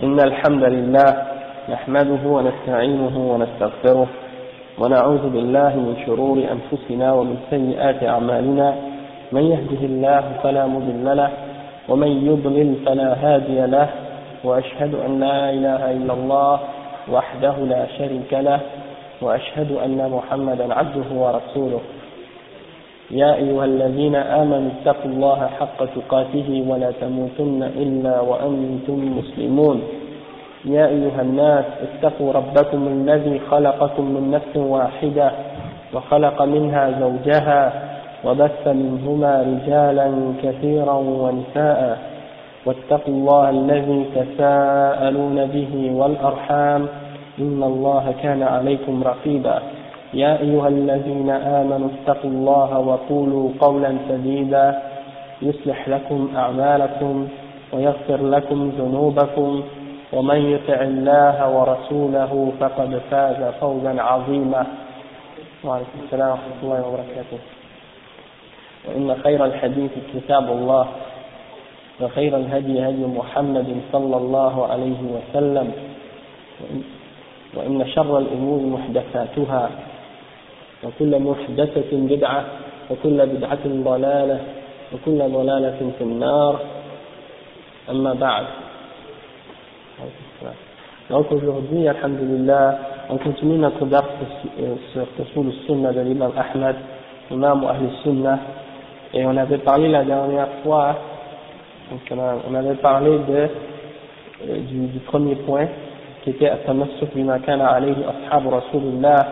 إن الحمد لله نحمده ونستعينه ونستغفره ونعوذ بالله من شرور أنفسنا ومن سيئات أعمالنا من يهده الله فلا مضل له ومن يضلل فلا هادي له وأشهد أن لا إله إلا الله وحده لا شريك له وأشهد أن محمدا عبده ورسوله يا أيها الذين آمنوا اتقوا الله حق تقاته ولا تموتن إلا وأنتم مسلمون يا أيها الناس اتقوا ربكم الذي خلقكم من نفس واحدة وخلق منها زوجها وبث منهما رجالا كثيرا ونساء واتقوا الله الذي تساءلون به والأرحام إن الله كان عليكم رقيبا يا أيها الذين آمنوا اتقوا الله وقولوا قولا سديدا يصلح لكم أعمالكم ويغفر لكم ذنوبكم ومن يطع الله ورسوله فقد فاز فوزا عظيما. وعليكم السلام ورحمة الله وبركاته. وإن خير الحديث كتاب الله وخير الهدي هدي محمد صلى الله عليه وسلم وإن شر الأمور محدثاتها وكل محدثة بدعة وكل بدعة ضلالة وكل ضلالة في النار. أما بعد. Donc aujourd'hui, alhamdulillah, on continue notre dars sur Usul al-Sunnah de l'imam Ahmad, imam Ahl al-Sunnah, et on avait parlé la dernière fois, donc on avait parlé du premier point qui était at-tamassuk bima kana alayhi ashab rasulillah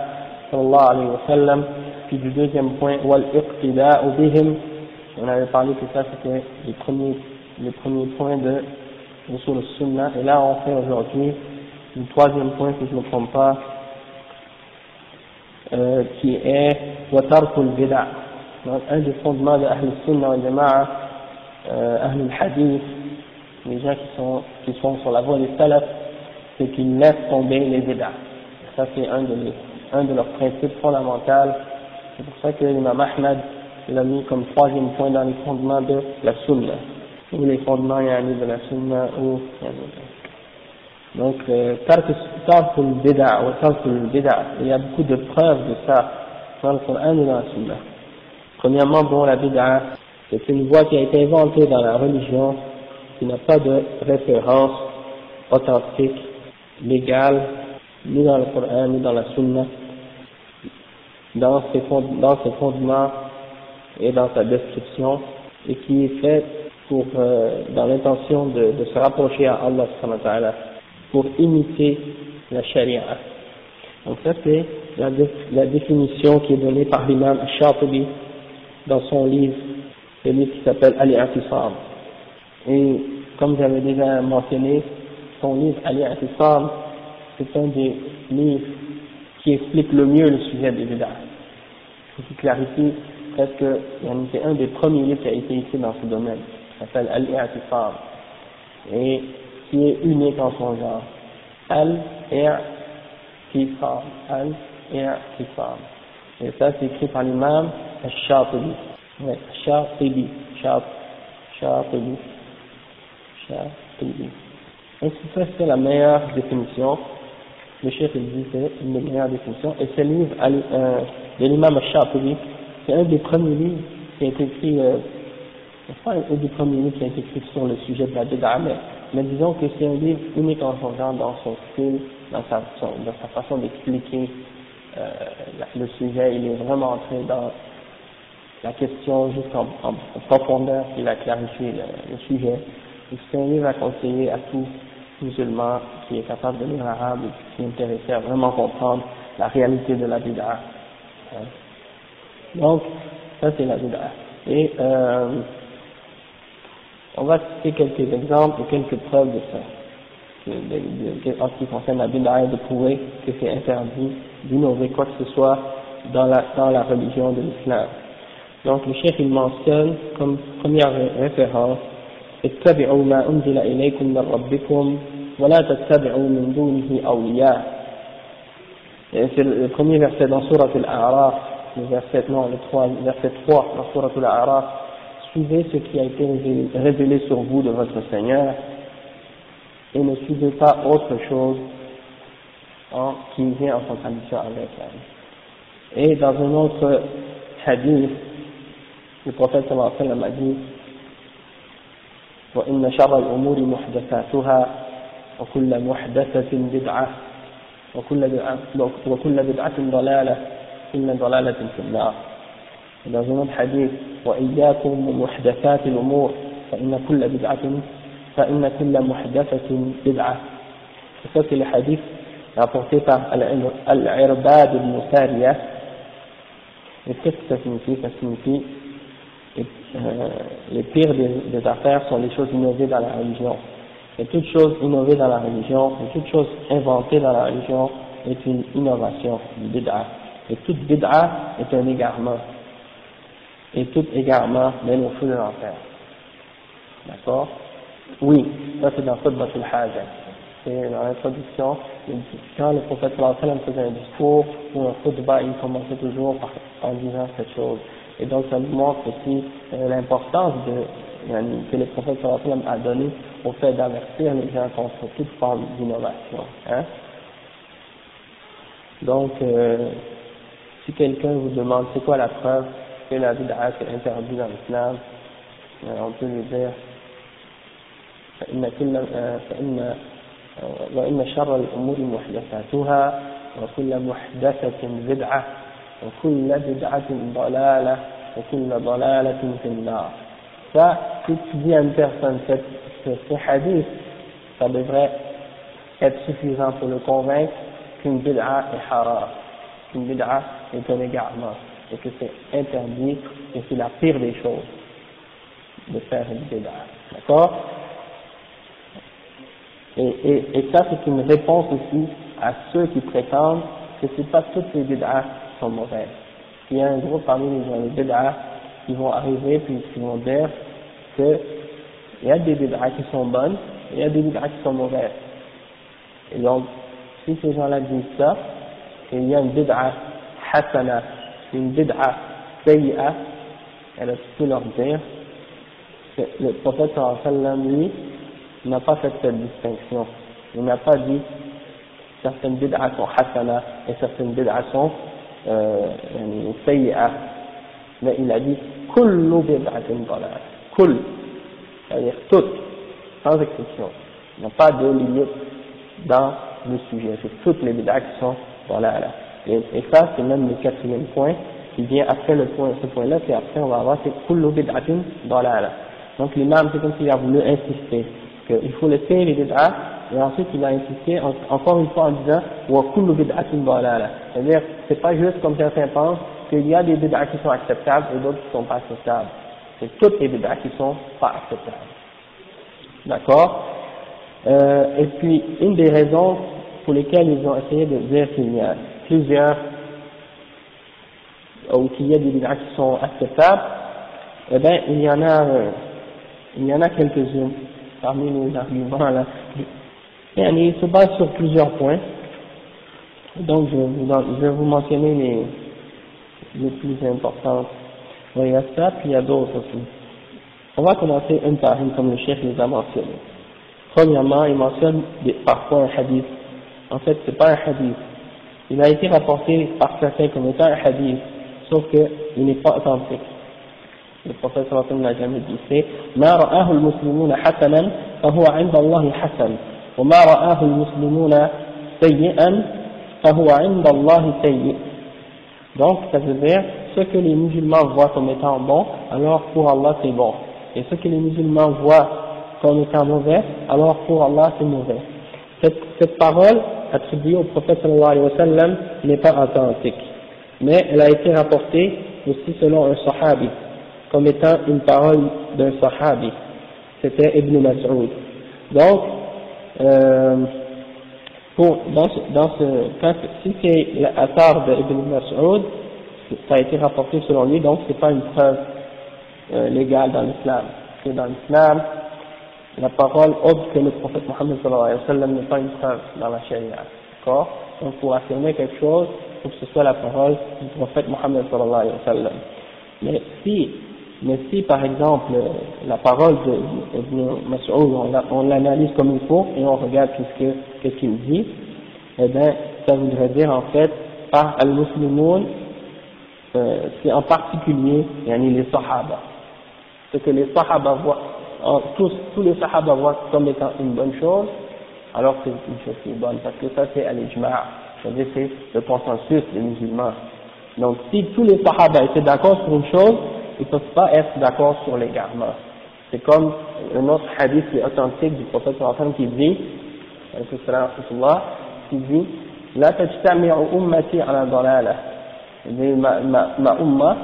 sallallahu alayhi wa sallam, puis du deuxième point wal-iqtida'u bihim. On avait parlé que ça c'était les premiers points de Usul al-Sunnah, et là on fait aujourd'hui le troisième point, si je ne me trompe pas, qui est wa tarkul bid'a. Donc un des fondements de Ahl al-Sunnah wal Jama'a, Ahl al-Hadith, les gens qui sont sur la voie des salaf, c'est qu'ils laissent tomber les bid'a. Ça c'est un de leurs principes fondamentaux. C'est pour ça que l'imam Ahmad l'a mis comme troisième point dans les fondements de la Sunna, ou les fondements de la Sunna, ou donc tarkul bid'a wa tarkul bid'a, il y a beaucoup de preuves de ça dans le Coran et dans la Sunna. Premièrement, bon, la bid'a, c'est une voie qui a été inventée dans la religion, qui n'a pas de référence authentique, légale, ni dans le Coran, ni dans la Sunna, dans ses fondements et dans sa description, et qui est faite dans l'intention de se rapprocher à Allah subhanahu wa ta'ala, pour imiter la charia. Donc ça c'est la définition qui est donnée par l'imam Al-Shatibi dans son livre, le livre qui s'appelle Al-I'tisam. Et comme j'avais déjà mentionné, son livre Al-I'tisam, c'est un des livres qui explique le mieux le sujet des bid'ah, qui clarifie presque, c'est un des premiers livres qui a été écrit dans ce domaine, qui s'appelle Al-I'tisam, et qui est unique en son genre. Al-I'tisam. Et ça c'est écrit par l'imam Al-Shatibi. Shatibi. Donc ça c'est la meilleure définition. Le chef il dit c'est une meilleure définition. Et ce livre de l'imam Al-Shatibi, c'est un des premiers livres qui a été écrit, enfin un des premiers livres qui a été écrit sur le sujet de la bid'a, mais disons que c'est un livre unique en son genre, dans son style, dans sa façon d'expliquer le sujet. Il est vraiment entré dans la question jusqu'en profondeur, il a clarifié le sujet. C'est un livre à conseiller à tout musulman qui est capable de lire l'arabe et qui est intéressé à vraiment comprendre la réalité de la bid'a. Donc, ça c'est la bid'a. Et on va citer quelques exemples et quelques preuves de ça, en ce qui concerne la bid'a, de prouver que c'est interdit d'innover quoi que ce soit dans la religion de l'islam. Donc le chef il mentionne comme première référence اتبعوا ما أنزل إليكم من ربكم ولا تتبعوا من دونه أولياء. C'est le premier verset dans Surat Al-A'raf, le verset 3 dans Surat Al-A'raf. Suivez ce qui a été révélé sur vous de votre Seigneur et ne suivez pas autre chose qui vient en contradiction avec elle. Et dans un autre hadith, le prophète sallallahu alayhi wa sallam a dit وإن شر الأمور محدثاتها وكل محدثة بدعة وكل بدعة ضلالة كل ضلالة في النار. dans un autre hadith وإياكم ومحدثات الأمور فإن كل محدثة بدعة. Ça c'est le hadith rapporté par Al-Irbad ibn Sariya. Et qu'est-ce que ça signifie? Ça signifie les pires des affaires sont les choses innovées dans la religion. Et toute chose innovée dans la religion, et toute chose inventée dans la religion est une innovation, une bid'a. Et toute bid'a est un égarement. Et tout égarement mène au feu de l'enfer. D'accord? Oui, ça c'est dans Khutbatul Haja. C'est dans l'introduction, quand le prophète sallallahu alayhi wa sallam faisait un discours ou un khutbah, il commençait toujours en disant cette chose. Et donc ça nous montre aussi l'importance que le prophète sallallahu alayhi wa sallam a donné au fait d'avertir les gens contre toute forme d'innovation. Hein? Donc, si quelqu'un vous demande c'est quoi la preuve que la bid'a est interdite dans l'islam, on peut lui dire وإن شر الأمور محدثاتها وكل محدثة بدعة وكل بدعة ضلالة وكل ضلالة في النار. Ça, si tu dis à une personne ce hadith, ça devrait être suffisant pour le convaincre qu'une bid'a est haram, qu'une bid'a est un égarement, et que c'est interdit, et c'est la pire des choses de faire une bid'a. D'accord? Et ça, c'est une réponse aussi à ceux qui prétendent que c'est pas toutes les bid'as qui sont mauvaises. Il y a un groupe parmi les bid'as qui vont arriver puis qui vont dire que il y a des bid'as qui sont bonnes, et il y a des bid'as qui sont mauvaises. Et donc, si ces gens-là disent ça, et il y a une bid'a hasana, une bid'a sayyi'a, alors tu peux leur dire que le prophète sallallahu alayhi wa sallam, lui, n'a pas fait cette distinction. Il n'a pas dit certaines bid'as sont hasana et certaines bid'as sont sayyi'a. Mais il a dit kullu bid'atin dalal. Kull, c'est-à-dire toutes, sans exception. Il n'y a pas de limite dans le sujet. C'est toutes les bid'as qui sont dalal. Et ça, c'est même le quatrième point qui vient après ce point-là, puis après on va avoir c'est kullu bid'atin dalal. Donc l'imam, c'est comme s'il a voulu insister qu'il faut laisser les bid'as, et ensuite il a insisté encore une fois en disant wa kullu bid'atin dalala. C'est-à-dire, c'est pas juste comme certains pensent qu'il y a des bid'as qui sont acceptables et d'autres qui sont pas acceptables. C'est toutes les bid'as qui sont pas acceptables. D'accord? Et puis, une des raisons pour lesquelles ils ont essayé de dire qu'il y a plusieurs, ou qu'il y a des bid'as qui sont acceptables, eh bien, il y en a quelques-unes parmi les arguments là. Et il se base sur plusieurs points. Donc, je vais vous mentionner les plus importantes. Il y a ça, puis il y a d'autres aussi. On va commencer une par une, comme le chef les a mentionnés. Premièrement, il mentionne parfois un hadith. En fait, c'est pas un hadith. Il a été rapporté par certains comme étant un hadith, sauf qu'il n'est pas authentique. Le prophète sallallahu alayhi wa sallam n'a jamais dit c'est ما رآه المسلمون حسنا فهو عند الله حسن وما رآه المسلمون سيئا فهو عند الله سيء. Donc ça veut dire ce que les musulmans voient comme étant bon, alors pour Allah c'est bon, et ce que les musulmans voient comme étant mauvais, alors pour Allah c'est mauvais. Cette parole attribuée au prophète sallallahu alayhi wa sallam n'est pas authentique, mais elle a été rapportée aussi selon un sahabi comme étant une parole d'un sahabi, c'était Ibn Mas'ud. Donc, si c'est l'athar de Ibn Mas'ud, ça a été rapporté selon lui, donc c'est pas une preuve légale dans l'islam. Parce que dans l'islam, la parole autre que le prophète Mohammed sallallahu alayhi wa sallam n'est pas une preuve dans la charia. D'accord? Donc pour affirmer quelque chose, il faut que ce soit la parole du prophète Mohammed sallallahu alayhi wa sallam. Mais si Mais si par exemple la parole d'Ibn Mas'ud, on l'analyse comme il faut et on regarde qu'est-ce qu'il dit, eh bien ça voudrait dire en fait par al-Muslimoun, c'est en particulier les Sahaba. Ce que les Sahaba voient, tous les Sahaba voient comme étant une bonne chose, alors que c'est une chose qui est bonne, parce que ça c'est al-Ijma', c'est-à-dire c'est le consensus des musulmans. Donc si tous les Sahaba étaient d'accord sur une chose, ils ne peuvent pas être d'accord sur l'égarement. C'est comme un autre hadith qui est authentique du prophète sallallahu qui dit, La tajtami'u ummati ala dalala. Ma umma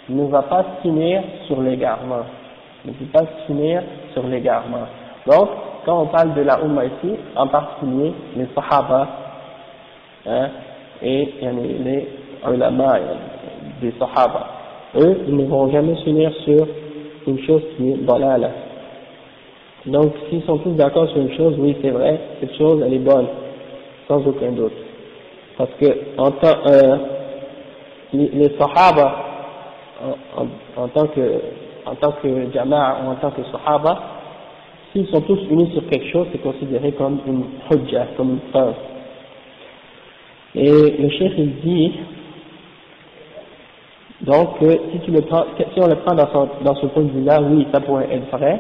ne va pas s'unir sur l'égarement. Ne peut pas s'unir sur l'égarement. Donc, quand on parle de la umma ici, en particulier les sahaba, et les ulama des sahaba, eux, ils ne vont jamais s'unir sur une chose qui est dalala. Donc, s'ils sont tous d'accord sur une chose, oui, c'est vrai, cette chose, elle est bonne, sans aucun doute. Parce que, les sahaba, en tant que jama'a ou en tant que sahaba, s'ils sont tous unis sur quelque chose, c'est considéré comme une hujja, comme une preuve. Et le cheikh il dit, donc, si on le prend dans ce point de vue-là, oui, ça pourrait être vrai.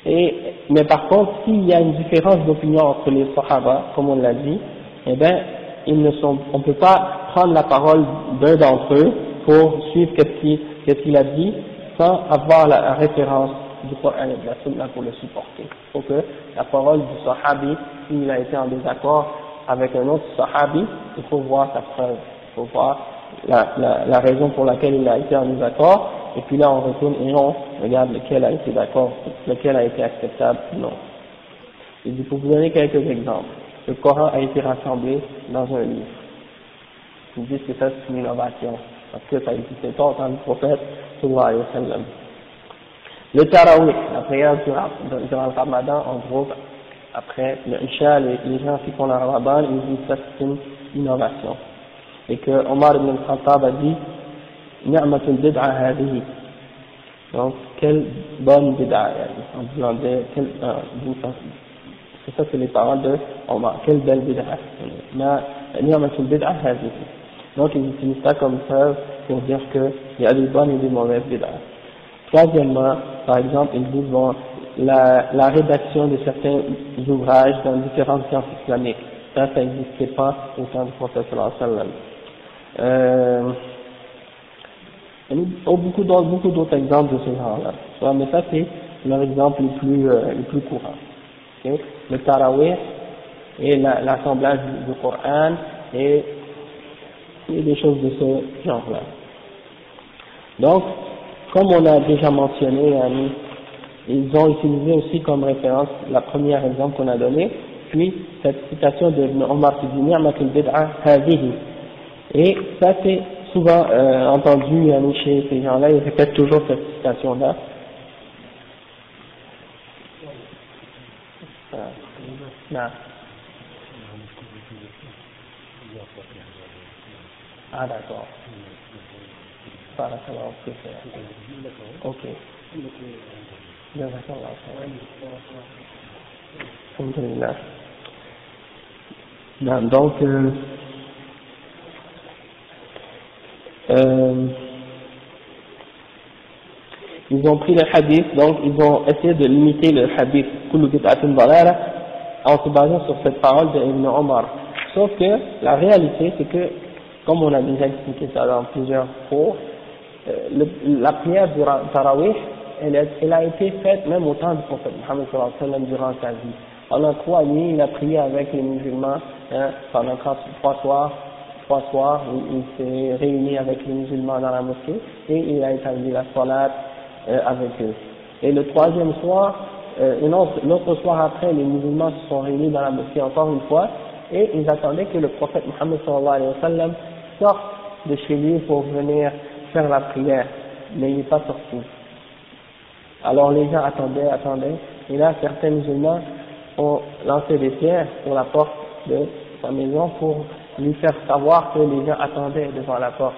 Mais par contre, s'il y a une différence d'opinion entre les sahaba, comme on l'a dit, eh bien, on ne peut pas prendre la parole d'un d'entre eux pour suivre qu'est-ce qu'il a dit, sans avoir la référence du Coran et de la Sunna pour le supporter. Il faut que la parole du sahabi, s'il a été en désaccord avec un autre sahabi, il faut voir sa preuve, il faut voir la raison pour laquelle il a été en désaccord, et puis là on retourne et on regarde lequel a été d'accord, lequel a été acceptable ou non. Et pour vous donner quelques exemples, le Coran a été rassemblé dans un livre. Ils disent que ça c'est une innovation, parce que ça n'existait pas au temps du prophète sallallahu alayhi wa sallam. Le Tarawih, la prière durant le Ramadan, en gros, après le Isha, les gens qui font le Ramadan, ils disent que c'est une innovation. Et que Omar ibn al-Khattab a dit Ni'matul bid'a hadihi. Donc, quelle bonne bid'a, en disant c'est ça, c'est les paroles de Omar, quelle belle bid'a. Ni'matul bid'a hadihi. Donc, ils utilisent ça comme preuve pour dire qu'il y a des bonnes et des mauvaises bid'a. Troisièmement, par exemple, ils disent bon, la rédaction de certains ouvrages dans différentes sciences islamiques, ça n'existait pas au temps du prophète sallallahu alayhi wa sallam. Beaucoup d'autres exemples de ce genre-là. Mais ça, c'est leur exemple le plus courant. Okay? Le Tarawih et l'assemblage du Coran et des choses de ce genre-là. Donc, comme on a déjà mentionné, ils ont utilisé aussi comme référence la première exemple qu'on a donnée, puis cette citation de Ibn Omar qui dit Ni'matul bid'a hadihi. Et ça c'est souvent entendu chez ces gens-là, ils répètent toujours cette citation-là. Ah d'accord. Ok. Donc, ils ont pris le hadith, donc ils ont essayé de limiter le hadith kullu bid'atin dalala en se basant sur cette parole de Ibn Omar. Sauf que la réalité, c'est que, comme on a déjà expliqué ça dans plusieurs cours, la prière du Tarawih, elle a été faite même au temps du prophète Muhammad sallallahu alayhi wa sallam durant sa vie. Pendant 3 nuits, il a prié avec les musulmans, pendant 3 soirs, il s'est réuni avec les musulmans dans la mosquée et il a établi la salat avec eux. Et le 3e soir, l'autre soir après, les musulmans se sont réunis dans la mosquée encore une fois et ils attendaient que le prophète Muhammad sallallahu alayhi wa sallam sorte de chez lui pour venir faire la prière, mais il n'est pas sorti. Alors les gens attendaient, et là certains musulmans ont lancé des pierres sur la porte de sa maison pour lui faire savoir que les gens attendaient devant la porte.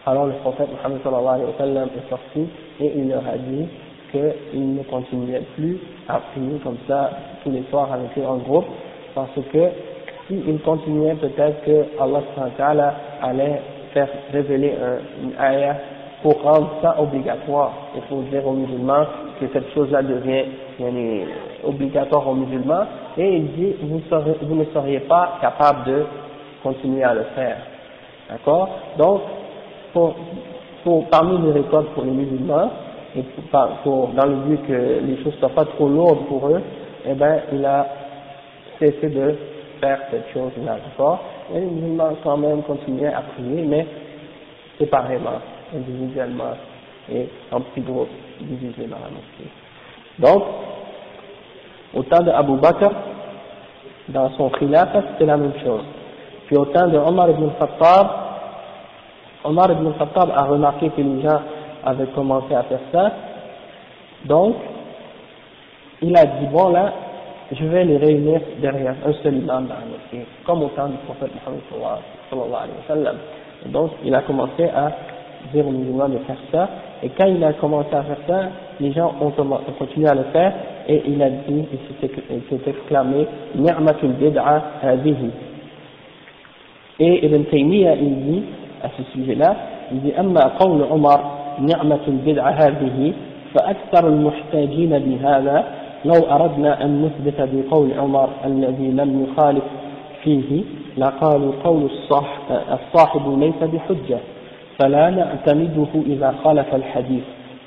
Alors le prophète Mohammed sallallahu alayhi wa sallam est sorti et il leur a dit qu'il ne continuait plus à prier comme ça tous les soirs avec eux en groupe, parce que s'il continuait, peut-être que Allah subhanahu wa ta'ala allait faire révéler une ayah pour rendre ça obligatoire. Il faut dire aux musulmans que cette chose-là devient obligatoire aux musulmans, et il dit vous ne seriez pas capable de continuer à le faire. D'accord? Donc, parmi les récoltes pour les musulmans, et dans le but que les choses ne soient pas trop lourdes pour eux, eh ben, il a cessé de faire cette chose-là. D'accord? Et les musulmans quand même continuaient à prier, mais séparément, individuellement, et en petits groupes divisés dans la mosquée. Donc, au temps de Abu Bakr, dans son khilafa, c'était la même chose. Puis au temps de Omar ibn Khattab a remarqué que les gens avaient commencé à faire ça. Donc, il a dit, bon là, je vais les réunir derrière un seul imam dans la mosquée, comme au temps du prophète Mohammed sallallahu alayhi wa sallam. Donc, il a commencé à dire aux musulmans de faire ça, et quand il a commencé à faire ça, les gens ont continué à le faire, et il a dit, il s'est exclamé, Ni'matul bid'a hadihi. Et Ibn Taymiyyah, il dit, à ce sujet-là, il dit, Amma qawlu Omar, Ni'matul bid'a hadihi, فأكثر المحتاجين بهذا لو أردنا أن نثبت بقول عمر الذي لم يخالف فيه لقالوا قول الصاحب ليس بحجة فلا نعتمده إذا خالف الحديث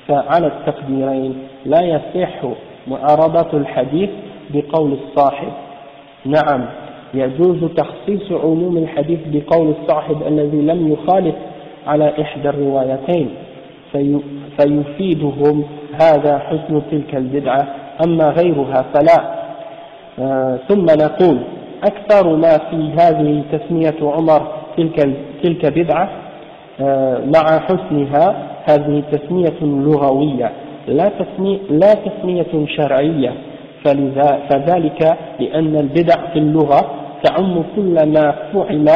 فعلى التقديرين لا يصح معارضة الحديث بقول الصاحب. نعم يجوز تخصيص علوم الحديث بقول الصاحب الذي لم يخالف على إحدى الروايتين فيفيدهم هذا حسن تلك البدعة أما غيرها فلا. ثم نقول أكثر ما في هذه تسمية عمر تلك بدعة مع حسنها هذه تسمية لغوية لا تسمية شرعية فذلك لأن البدع في اللغة تعم كل ما فعل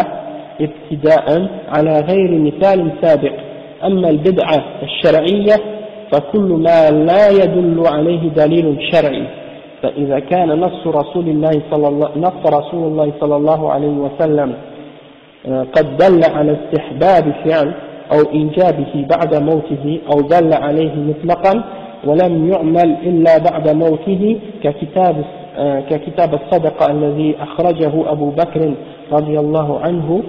ابتداء على غير مثال سابق. أما البدعة الشرعية فكل ما لا يدل عليه دليل شرعي فإذا كان نص رسول الله صلى الله عليه وسلم قد دل على استحباب فعل أو إيجابه بعد موته أو دل عليه مطلقا ولم يعمل إلا بعد موته ككتاب الصدقة الذي أخرجه أبو بكر رضي الله عنه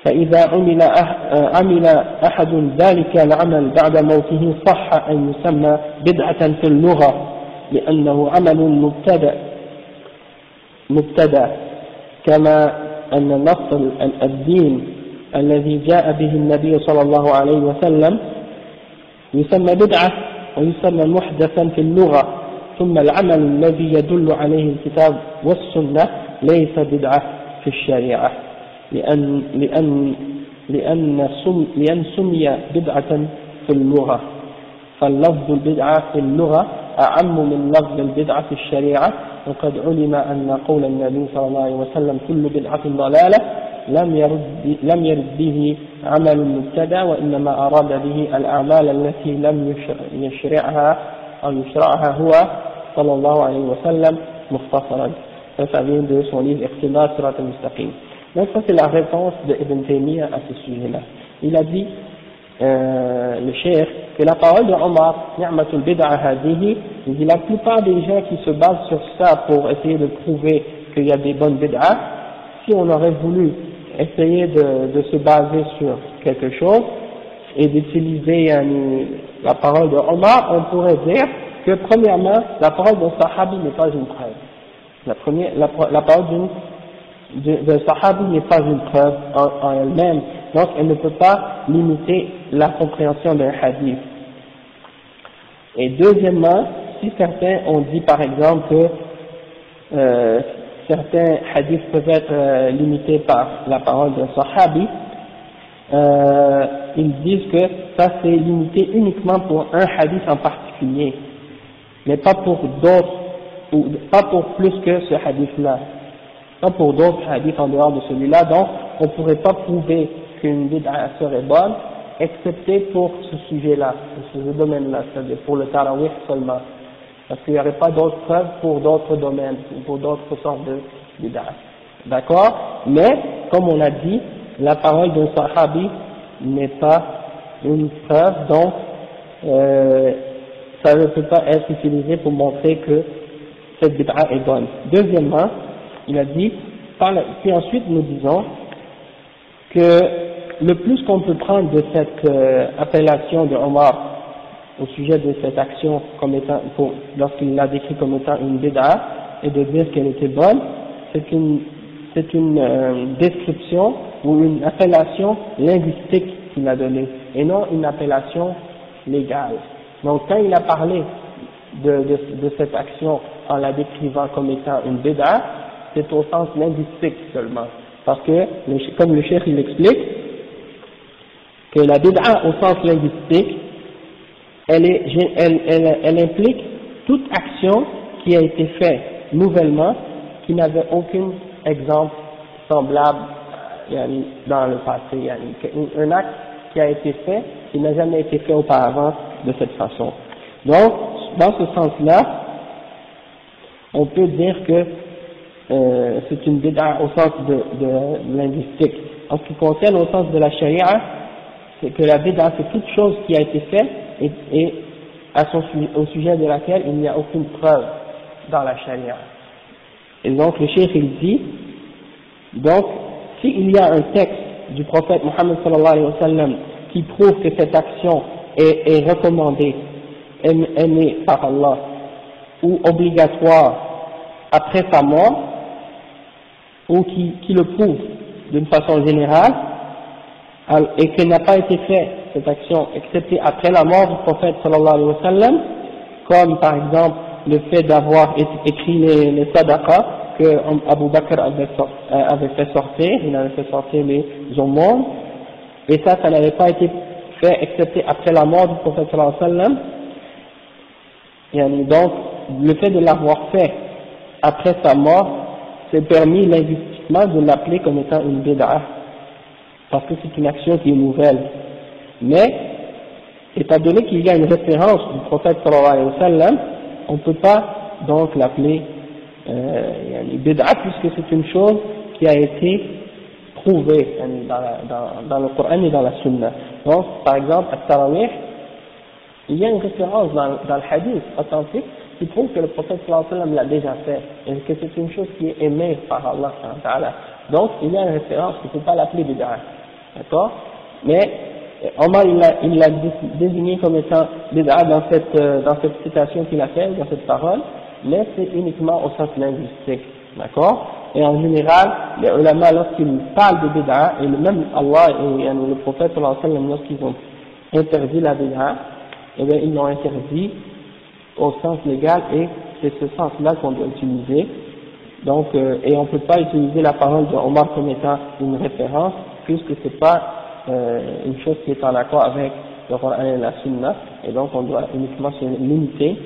فإذا عمل أحد ذلك العمل بعد موته صح أن يسمى بدعة في اللغة لأنه عمل مبتدأ كما أن نص الدين الذي جاء به النبي صلى الله عليه وسلم يسمى بدعة ويسمى محدثا في اللغة ثم العمل الذي يدل عليه الكتاب والسنة ليس بدعة في الشريعة لأن سمي بدعة في اللغة فاللفظ البدعة في اللغة أعم من لفظ البدعة في الشريعة وقد علم أن قول النبي صلى الله عليه وسلم كل بدعة ضلالة لم يرد به عمل مبتدع وإنما أراد به الأعمال التي لم يشرعها هو صلى الله عليه وسلم مختصرا. Ça vient de son livre Iqtida Sirat al-Mustaqim. Donc ça c'est la réponse de Ibn Taymiyyah à ce sujet-là. Il a dit, le cheikh, que la parole de Omar, Ni'matul bid'a hadihi, il dit la plupart des gens qui se basent sur ça pour essayer de prouver qu'il y a des bonnes bid'a, si on aurait voulu essayer de se baser sur quelque chose et d'utiliser la parole de Omar, on pourrait dire que premièrement, la parole d'un sahabi n'est pas une preuve. La parole d'un sahabi n'est pas une preuve en elle-même, donc elle ne peut pas limiter la compréhension d'un hadith. Et deuxièmement, si certains ont dit par exemple que certains hadiths peuvent être limités par la parole d'un sahabi, ils disent que ça c'est limité uniquement pour un hadith en particulier, mais pas pour d'autres, ou pas pour plus que ce hadith-là, pas pour d'autres hadiths en dehors de celui-là. Donc on ne pourrait pas prouver qu'une bid'a serait bonne excepté pour ce sujet-là, pour ce domaine-là, c'est-à-dire pour le tarawih seulement, parce qu'il n'y aurait pas d'autres preuves pour d'autres domaines, pour d'autres sortes de bid'ah. D'accord? Mais, comme on a dit, la parole d'un sahabi n'est pas une preuve, donc ça ne peut pas être utilisé pour montrer que cette bid'a est bonne. Deuxièmement, il a dit, puis ensuite nous disons que le plus qu'on peut prendre de cette appellation de Omar au sujet de cette action comme étant, lorsqu'il l'a décrit comme étant une bid'a et de dire qu'elle était bonne, c'est une description ou une appellation linguistique qu'il a donnée et non une appellation légale. Donc quand il a parlé de cette action en la décrivant comme étant une bid'a, c'est au sens linguistique seulement. Parce que, comme le cheikh il explique, que la bid'a au sens linguistique, elle implique toute action qui a été faite nouvellement, qui n'avait aucun exemple semblable dans le passé. Un acte qui a été fait, qui n'a jamais été fait auparavant de cette façon. Donc, dans ce sens-là, on peut dire que c'est une bid'a au sens de linguistique. En ce qui concerne au sens de la charia, c'est que la bid'a c'est toute chose qui a été faite et au sujet de laquelle il n'y a aucune preuve dans la charia. Et donc le cheikh il dit, donc s'il y a un texte du prophète Mohammed sallallahu alayhi wa sallam qui prouve que cette action est recommandée, aimée par Allah, ou obligatoire après sa mort, ou qui le prouve d'une façon générale, et qu'elle n'a pas été faite, cette action, excepté après la mort du prophète sallallahu alayhi wa sallam, comme par exemple le fait d'avoir écrit les sadaqas que Abu Bakr avait fait sortir, il avait fait sortir les aumônes, et ça n'avait pas été fait excepté après la mort du prophète sallallahu alayhi wa sallam. Donc, le fait de l'avoir fait après sa mort, c'est permis linguistiquement de l'appeler comme étant une bid'a, parce que c'est une action qui est nouvelle. Mais, étant donné qu'il y a une référence du prophète sallallahu alayhi wa sallam, on ne peut pas donc l'appeler bid'a, puisque c'est une chose qui a été prouvée dans le Coran et dans la Sunna. Donc, par exemple, at-tarawih, il y a une référence dans le hadith authentique qui prouve que le prophète sallallahu alayhi wa sallam l'a déjà fait, et que c'est une chose qui est aimée par Allah ta'ala. Donc, il y a une référence, il ne faut pas l'appeler bid'a. D'accord? Mais, Omar, il l'a désigné comme étant bid'a dans cette citation qu'il a faite, dans cette parole, mais c'est uniquement au sens linguistique. D'accord? Et en général, les ulama, lorsqu'ils parlent de bid'a, et même Allah et le prophète sallallahu alayhi wa sallam, lorsqu'ils ont interdit la bid'a, eh bien, ils l'ont interdit au sens légal, et c'est ce sens-là qu'on doit utiliser. Donc, et on ne peut pas utiliser la parole de Omar comme étant une référence, puisque c'est pas une chose qui est en accord avec le Coran et la Sunna, et donc on doit uniquement se limiter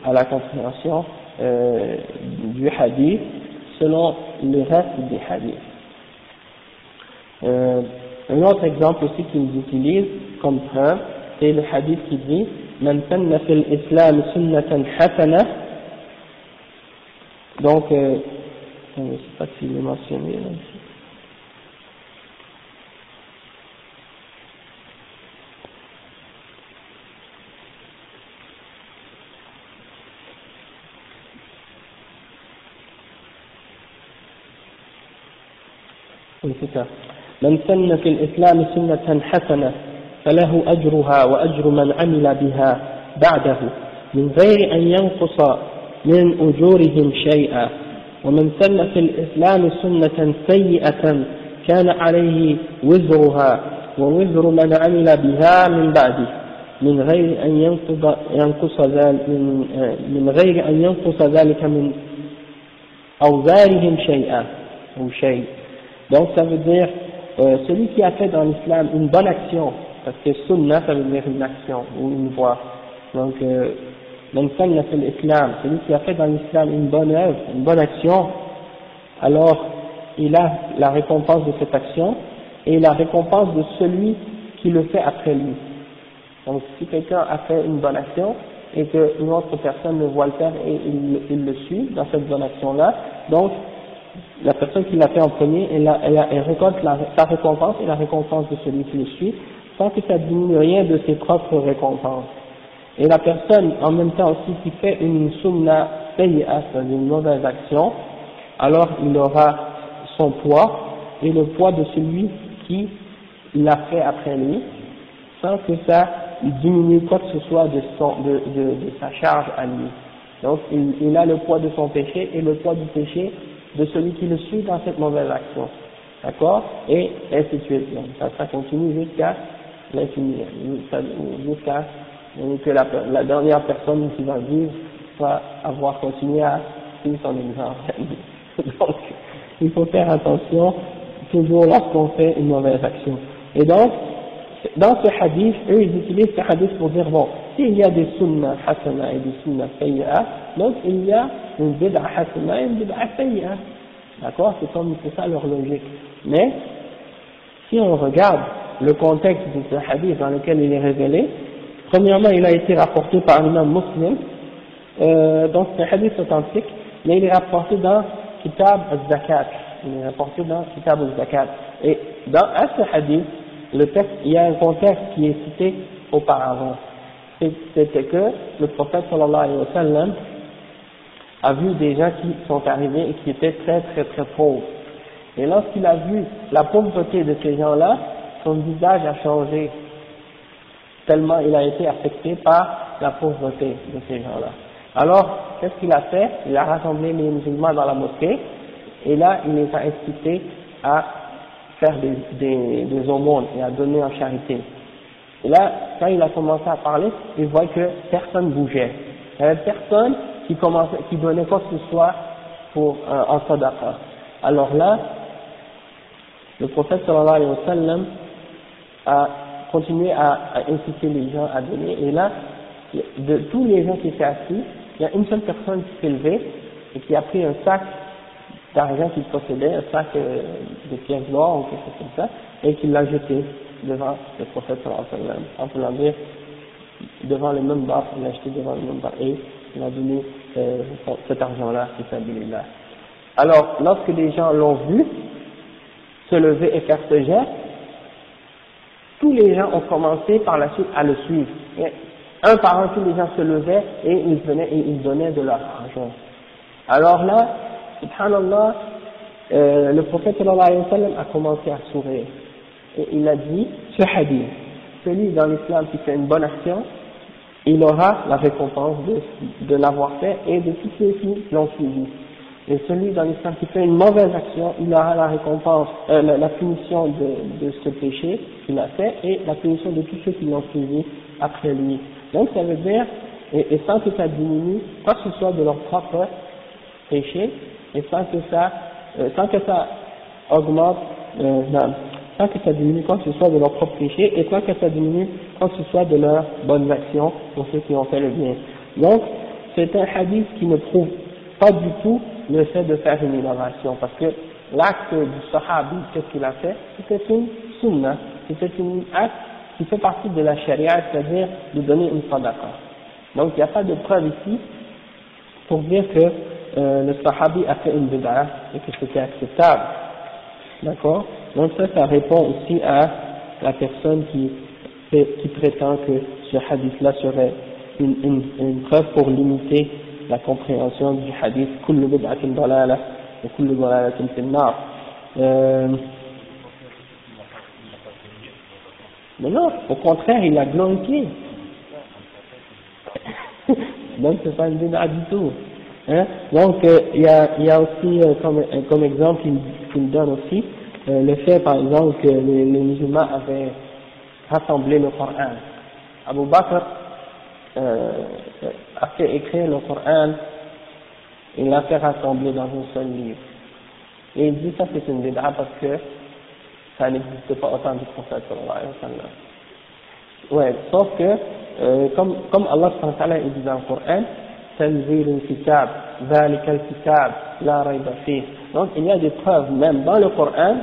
à la compréhension du hadith selon le reste des hadiths. Un autre exemple aussi qu'ils utilisent comme preuve, c'est le hadith qui dit Man sanna fil islam sunnatan hasana. Donc, je ne sais pas s'il est mentionné là ici. Oui, c'est ça. من سن في الإسلام سنة حسنة فله أجرها وأجر من عمل بها بعده من غير أن ينقص من أجورهم شيئا ومن سن في الإسلام سنة سيئة كان عليه وزرها ووزر من عمل بها من بعده من غير أن ينقص ذلك من أوزارهم شيئا أو شيء. Donc ça veut dire celui qui a fait dans l'islam une bonne action, parce que sunnah ça veut dire une action ou une voie. Donc man sanna fil islam, celui qui a fait dans l'islam une bonne œuvre, une bonne action, alors il a la récompense de cette action et la récompense de celui qui le fait après lui. Donc si quelqu'un a fait une bonne action et qu'une autre personne le voit le faire et il le suit dans cette bonne action-là, donc la personne qui l'a fait en premier, elle récolte sa récompense et la récompense de celui qui le suit, sans que ça diminue rien de ses propres récompenses. Et la personne, en même temps aussi, qui fait une sunna sayyi'a, c'est-à-dire une mauvaise action, alors il aura son poids et le poids de celui qui l'a fait après lui, sans que ça diminue quoi que ce soit de sa charge à lui. Donc il a le poids de son péché et le poids du péché de celui qui le suit dans cette mauvaise action. D'accord? Et ainsi de suite. Donc, ça continue jusqu'à l'infini, jusqu'à que la dernière personne qui va vivre va avoir continué à suivre son exemple. Donc, il faut faire attention toujours lorsqu'on fait une mauvaise action. Et donc, dans ce hadith, eux ils utilisent ce hadith pour dire, bon, s'il y a des sunnah hasana et des sunnah sayyi'a, donc il y a une bid'a hasana et une bid'a sayyi'a. D'accord? C'est ça leur logique. Mais, si on regarde le contexte de ce hadith dans lequel il est révélé, premièrement, il a été rapporté par l'imam Muslim, donc c'est un hadith authentique, mais il est rapporté dans Kitab al-Zakat. Il est rapporté dans Kitab al-Zakat. Et à ce hadith, le texte, il y a un contexte qui est cité auparavant. C'était que le prophète sallallahu alayhi wa sallam a vu des gens qui sont arrivés et qui étaient très très très pauvres. Et lorsqu'il a vu la pauvreté de ces gens-là, son visage a changé, tellement il a été affecté par la pauvreté de ces gens-là. Alors, qu'est-ce qu'il a fait? Il a rassemblé les musulmans dans la mosquée, et là, il les a incités à faire des aumônes et à donner en charité. Et là, quand il a commencé à parler, il voit que personne bougeait. Il n'y avait personne qui donnait quoi que ce soit en sadaqa. Alors là, le prophète sallallahu alayhi wa sallam a continué à inciter les gens à donner, et là, de tous les gens qui étaient assis, il y a une seule personne qui s'est levée et qui a pris un sac d'argent qu'il possédait, un sac de pièces d'or ou quelque chose comme ça, et qui l'a jeté devant le prophète sallallahu alayhi wa sallam. On peut l'en dire, devant le minbar, il l'a jeté devant le minbar et il a donné cet argent-là, fi sabilillah. Alors, lorsque les gens l'ont vu se lever et faire ce geste, tous les gens ont commencé par la suite à le suivre. Et un par un, tous les gens se levaient et ils venaient et ils donnaient de leur argent. Alors là, subhanallah, le prophète sallallahu alayhi wa sallam a commencé à sourire. Et il a dit ce hadith: celui dans l'islam qui fait une bonne action, il aura la récompense de l'avoir fait et de tous ceux qui l'ont suivi. Et celui dans l'islam qui fait une mauvaise action, il aura la récompense, la punition de ce péché qu'il a fait et la punition de tous ceux qui l'ont suivi après lui. Donc ça veut dire, et sans que ça diminue quoi que ce soit de leur propre péché, et sans que ça augmente, sans que ça diminue quoi que ce soit de leur propre péché, et sans que ça diminue quoi que ce soit de leurs bonnes actions pour ceux qui ont fait le bien. Donc, c'est un hadith qui ne prouve pas du tout le fait de faire une innovation, parce que l'acte du sahabi, qu'est-ce qu'il a fait? C'était une sunnah, c'était un acte qui fait partie de la charia, c'est-à-dire de donner une sadaqa. Donc, il n'y a pas de preuve ici pour dire que le sahabi a fait une bid'a et que c'était acceptable. D'accord? Donc ça répond aussi à la personne qui prétend que ce hadith-là serait une preuve pour limiter la compréhension du hadith « Kullu bid'atin dalala wa kullu dalalatin fin nar ». Mais non, au contraire, il a glorifié. Donc c'est pas une bid'a du tout. Hein? Donc il y a aussi comme exemple qu'il donne aussi le fait par exemple que les musulmans avaient rassemblé le Coran. Abu Bakr a fait écrire le Coran, il l'a fait rassembler dans un seul livre. Et il dit ça c'est une bid'a parce que ça n'existe pas autant du prophète sallallahu alayhi wa sallam. Ouais, sauf que comme Allah subhanahu wa ta'ala dit dans le Coran, تنزيل الكتاب ذلك الكتاب لا ريب فيه. Donc il y a des preuves même dans le Coran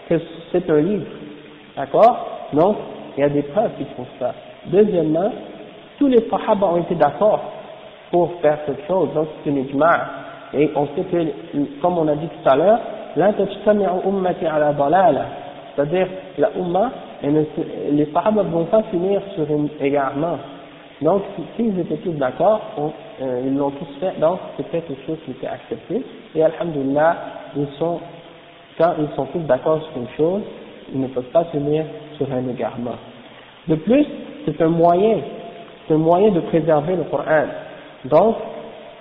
que c'est un livre, d'accord? Donc il y a des preuves qui prouvent ça. Deuxièmement, tous les sahaba ont été d'accord pour faire cette chose, donc c'est une ijma'. Et on sait que, comme on a dit tout à l'heure, la tajtami'u ummati ala dalala, c'est-à-dire la umma, les sahaba ne vont pas finir sur un égarement. Donc, s'ils étaient tous d'accord, ils l'ont tous fait, donc c'était quelque chose qui était accepté. Et alhamdulillah, quand ils sont tous d'accord sur une chose, ils ne peuvent pas finir sur un égarement. De plus, c'est un moyen de préserver le Coran. Donc,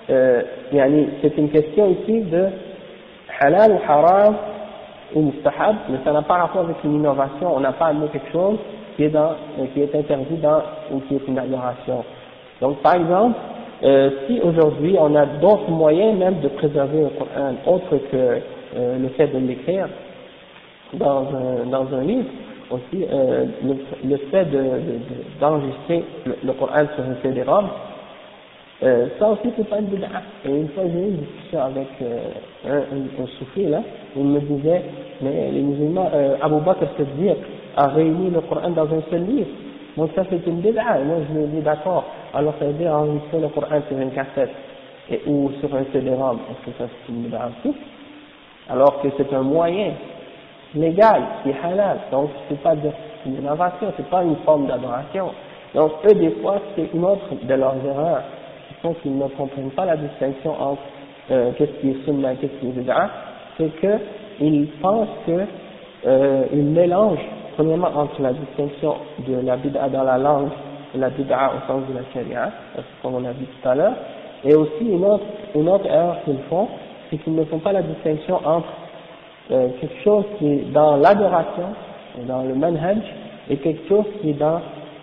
c'est une question ici de halal ou haram ou mustahab, mais ça n'a pas rapport avec une innovation. On n'a pas amené quelque chose qui est interdit ou qui est une adoration. Donc, par exemple, si aujourd'hui on a d'autres moyens même de préserver le Coran, autre que le fait de l'écrire dans un livre, aussi le fait d'enregistrer le Coran sur un CD-ROM, ça aussi c'est pas une bid'a. Et une fois j'ai eu une discussion avec un soufi là, il me disait, mais les musulmans, Abu Bakr Siddiq a réuni le Coran dans un seul livre, donc ça c'est une bid'a. Et moi je lui ai dit d'accord, alors ça veut dire enregistrer le Coran sur une cassette ou sur un CD-ROM, est-ce que ça c'est une bid'a aussi? Alors que c'est un moyen légal qui est halal, donc c'est pas une innovation, c'est pas une forme d'adoration. Donc eux des fois c'est une autre de leurs erreurs, qui sont qu'ils ne comprennent pas la distinction entre qu'est-ce qui est sunna et qu'est-ce qui est bid'a, c'est qu'ils pensent ils mélangent premièrement entre la distinction de la bid'a dans la langue et la bid'a au sens de la sharia, comme on a vu tout à l'heure, et aussi une autre erreur qu'ils font, c'est qu'ils ne font pas la distinction entre quelque chose qui est dans l'adoration, dans le manhaj, et quelque chose qui est dans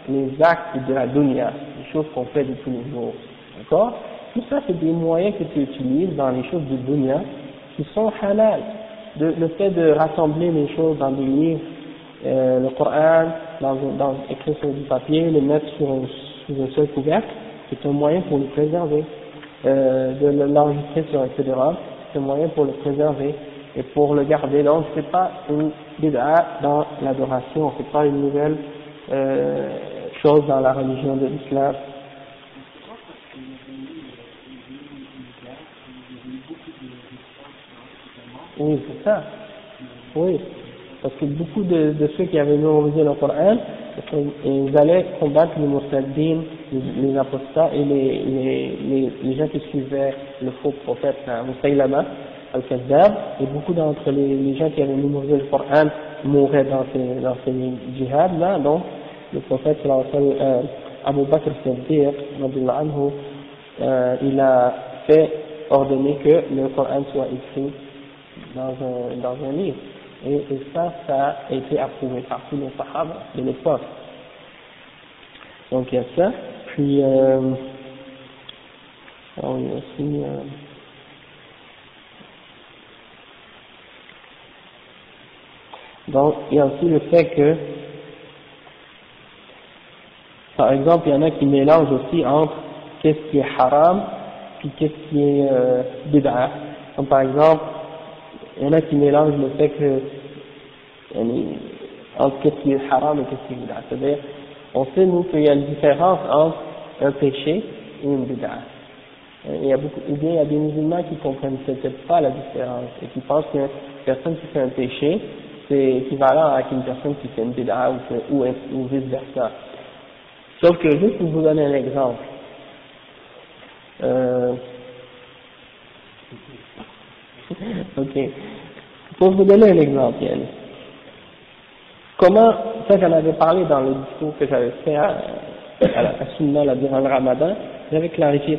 les actes de la dunya, les choses qu'on fait de tous les jours. D'accord? Tout ça, c'est des moyens que tu utilises dans les choses de dunya qui sont halal. Le fait de rassembler les choses dans des livres, le Coran, écrit sur du papier, le mettre sur un seul couvercle, c'est un moyen pour le préserver. De l'enregistrer sur un CD-ROM, c'est un moyen pour le préserver et pour le garder. Donc c'est pas une bid'a dans l'adoration, c'est pas une nouvelle chose dans la religion de l'islam. Oui, c'est ça. Oui, parce que beaucoup de ceux qui avaient mémorisé le Coran, ils allaient combattre les murtaddin, les apostats et les gens qui suivaient le faux prophète Musaylama al-Kazzab, et beaucoup d'entre les gens qui avaient mémorisé le Coran mouraient dans ces djihad là. Donc le prophète Abu Bakr Siddiq il a fait ordonner que le Coran soit écrit dans un livre, et ça a été approuvé par tous les sahaba de l'époque. Donc il y a ça, puis on y a aussi donc il y a aussi le fait que, par exemple, il y en a qui mélangent aussi entre qu'est-ce qui est haram puis qu'est-ce qui est bid'a. Comme par exemple, il y en a qui mélangent le fait que entre qu'est-ce qui est haram et qu'est-ce qui est bid'a. C'est-à-dire, on sait nous qu'il y a une différence entre un péché et une bid'a. Il y a des musulmans qui comprennent peut-être pas la différence et qui pensent qu'une personne qui fait un péché, c'est équivalent à une personne qui fait une bid'a ou vice versa. Sauf que, juste pour vous donner un exemple, ok, pour vous donner un exemple, Yann. Comment, ça j'en avais parlé dans le discours que j'avais fait à Sunna durant le Ramadan, j'avais clarifié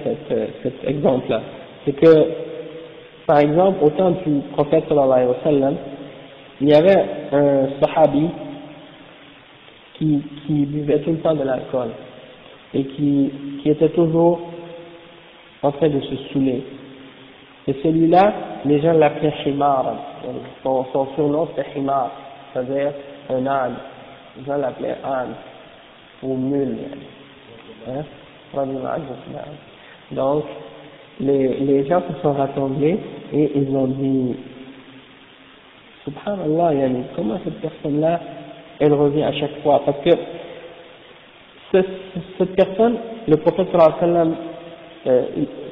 cet exemple-là. C'est que, par exemple, au temps du prophète sallallahu alayhi wa sallam, il y avait un sahabi qui buvait tout le temps de l'alcool et qui était toujours en train de se saouler. Et celui-là, les gens l'appelaient Himar. Son surnom c'était Himar, c'est-à-dire un âne. Les gens l'appelaient âne ou mule. Hein? Donc, les gens se sont rassemblés et ils ont dit, Subhanallah, yani, comment cette personne-là elle revient à chaque fois, parce que cette personne, le prophète sallallahu alayhi wa sallam,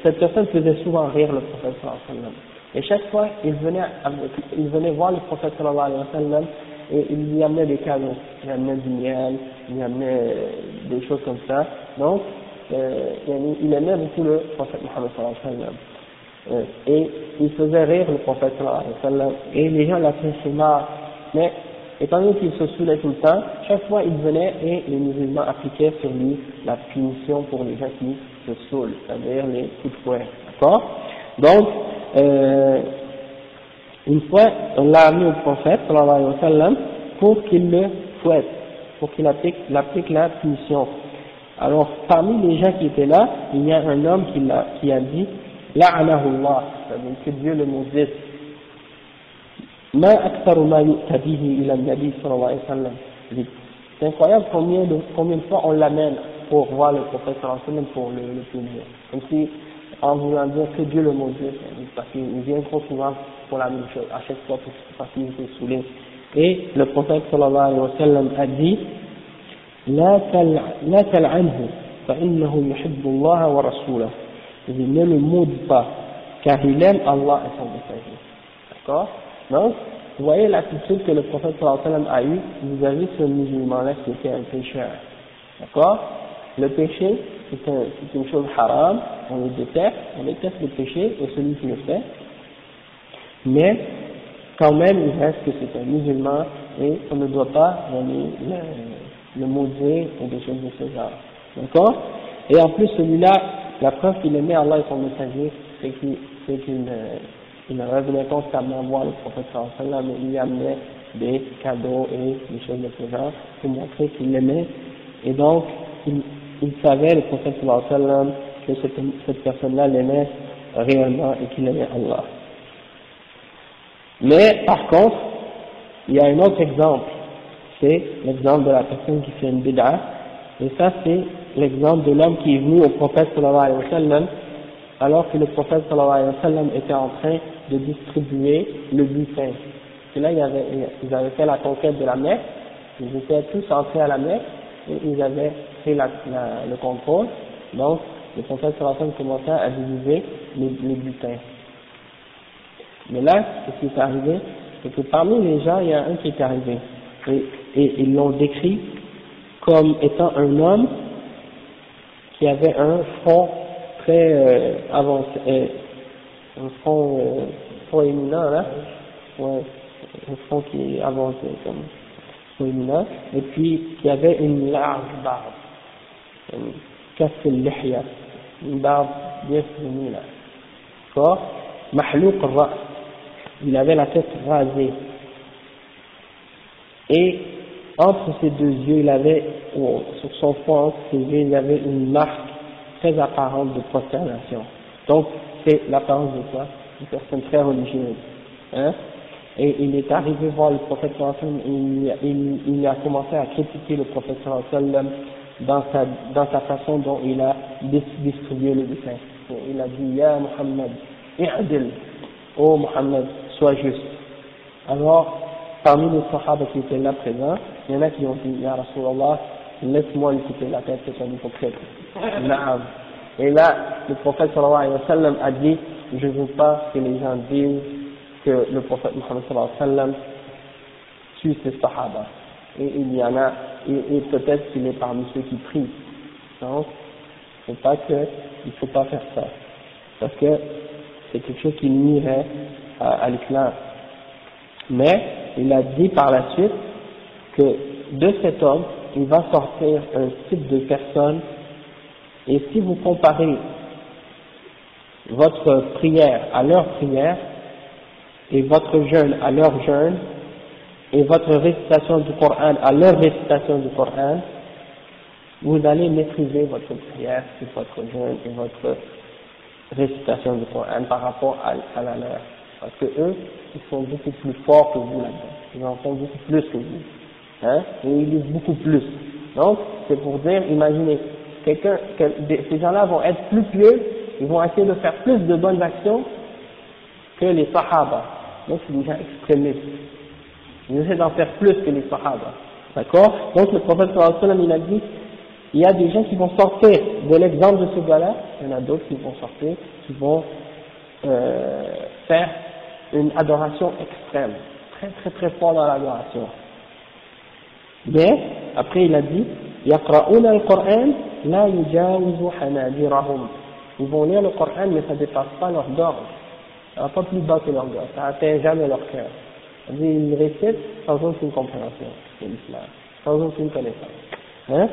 cette personne faisait souvent rire le prophète sallallahu alayhi wa sallam. Et chaque fois, il venait voir le prophète sallallahu alayhi wa sallam et il lui amenait des cadeaux. Il lui amenait du miel, il lui amenait des choses comme ça. Donc, il aimait beaucoup le prophète Muhammad sallallahu alayhi wa sallam. Et il faisait rire le prophète sallallahu alayhi wa sallam. Et les gens l'appréciaient marre. Mais, étant donné qu'il se saoulait tout le temps, chaque fois il venait et les musulmans appliquaient sur lui la punition pour les gens qui se saoulent, c'est-à-dire les coups de fouet. D'accord? Donc, une fois, on l'a amené au prophète, sallallahu alayhi wa sallam, pour qu'il le fouette, pour qu'il applique la punition. Alors, parmi les gens qui étaient là, il y a un homme qui a dit, la'anahullah, c'est-à-dire que Dieu le maudisse. Ma aktharu ma yu'ta bihi ila an-nabi sallallahu alayhi wa sallam. C'est incroyable combien de fois on l'amène pour voir le prophète sallallahu alayhi wa sallam pour le punir. Comme si, en voulant dire que Dieu le maudisse, parce qu'il vient trop souvent pour la même chose, à chaque fois parce qu'il était saoulé. Et le prophète sallallahu alayhi wa sallam a dit, la tal'anhu, fa innahu yuhibbu Allah wa rasulahu. Il dit, ne le maudit pas, car il aime Allah et son messager. D'accord? Donc, vous voyez l'attitude que le prophète sallallahu alayhi wa sallam a eue vis-à-vis ce musulman-là qui était un pécheur. D'accord? Le péché, c'est une chose haram, on déteste le péché et celui qui le fait, mais quand même il reste que c'est un musulman et on ne doit pas le maudire ou des choses de ce genre. D'accord? Et en plus celui-là, la preuve qu'il aimait Allah et son messager, c'est qu'il ne revenait constamment voir le prophète sallallahu alayhi wa sallam, il lui amenait des cadeaux et des choses de ce genre pour montrer qu'il l'aimait, et donc il savait, le prophète sallallahu alayhi wa sallam, que cette personne-là l'aimait réellement et qu'il aimait Allah. Mais par contre, il y a un autre exemple, c'est l'exemple de la personne qui fait une bid'a, et ça c'est l'exemple de l'homme qui est venu au prophète sallallahu alayhi wa sallam, alors que le prophète sallallahu alayhi wa sallam était en train de distribuer le butin. Et là, ils avaient fait la conquête de la Mecque, ils étaient tous entrés à la Mecque, et ils avaient pris le contrôle, donc le prophète sallallahu alayhi wa sallam commençait à diviser les butins. Mais là, ce qui est arrivé, c'est que parmi les gens, il y a un qui est arrivé, et ils l'ont décrit comme étant un homme qui avait un front très avancé, un front éminent là, ouais, un front qui est avancé comme front éminent, et puis qui avait une large barbe, une barbe bien fournie là, d'accord, mahlouq ar-ra's, il avait la tête rasée, et entre ses deux yeux, il avait, sur son front, entre ses yeux, il avait une marque très apparente de prosternation. Donc, c'est l'apparence de quoi? Une personne très religieuse. Hein? Et il est arrivé voir le prophète sallallahu alayhi wa sallam, il a commencé à critiquer le prophète sallallahu alayhi wa sallam dans sa façon dont il a distribué le butin. Il a dit, Ya Muhammad, i'adil, oh Muhammad, sois juste. Alors, parmi les sahaba qui étaient là présents, il y en a qui ont dit, Ya Rasulallah, laisse-moi lui couper la tête, c'est un hypocrite. Et là, le prophète sallallahu alayhi wa sallam a dit, je ne veux pas que les gens disent que le prophète Muhammad sallallahu alayhi wa sallam tue ses sahaba. Et il y en a, et peut-être qu'il est parmi ceux qui prient. Donc, il ne faut pas faire ça. Parce que c'est quelque chose qui nuirait à l'islam. Mais, il a dit par la suite que de cet homme, il va sortir un type de personne, et si vous comparez votre prière à leur prière, et votre jeûne à leur jeûne, et votre récitation du Coran à leur récitation du Coran, vous allez maîtriser votre prière et votre jeûne et votre récitation du Coran par rapport à la leur. Parce que eux, ils sont beaucoup plus forts que vous là-dedans. Ils en font beaucoup plus que vous. Hein? Et ils lisent beaucoup plus. Donc, c'est pour dire, imaginez, ces gens-là vont être plus pieux, ils vont essayer de faire plus de bonnes actions que les sahaba. Donc, c'est des gens extrémistes. Ils essaient d'en faire plus que les sahaba. D'accord? Donc le prophète sallallahu alayhi wa sallam, il a dit, il y a des gens qui vont sortir de l'exemple de ce gars-là, il y en a d'autres qui vont sortir, qui vont faire une adoration extrême, très très très fort dans l'adoration. Mais, après il a dit, يقرؤون القرآن لا يجاوز حناجرهم. Ils vont lire le Coran, mais ça ne dépasse pas leur gorge. Ça va pas plus bas que leur gorge, ça n'atteint jamais leur cœur. C'est-à-dire, ils récitent sans aucune compréhension de l'islam, sans aucune connaissance. Hein?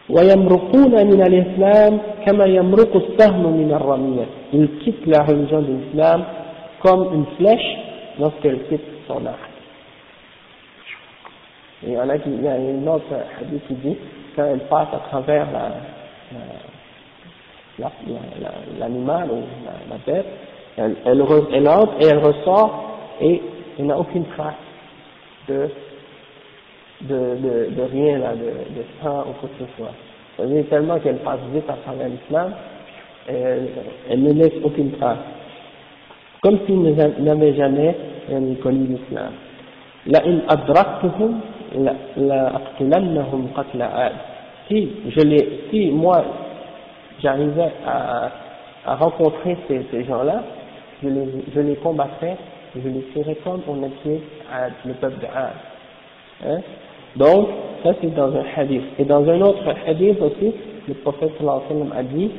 ويمرقون من الإسلام كما يمرق السهم من الرمية. Ils quittent la religion de l'islam comme une flèche lorsqu'elle quitte son arc. Et il y a une autre hadith qui dit, quand elle passe à travers l'animal ou la bête, elle entre et elle ressort et il n'y a aucune trace de rien là, de sang ou quoi que ce soit. C'est-à-dire tellement qu'elle passe vite à travers l'islam, elle ne laisse aucune trace. Comme s'ils n'avaient jamais connu l'islam. لئن أدركتهم لأقتلنهم قتل عاد. Si moi j'arrivais à rencontrer ces gens-là, je les combattrais, je les ferais comme on a tué le peuple de Ad. Hein? Donc, ça c'est dans un hadith. Et dans un autre hadith aussi, le prophète sallallahu alayhi wa sallam a dit,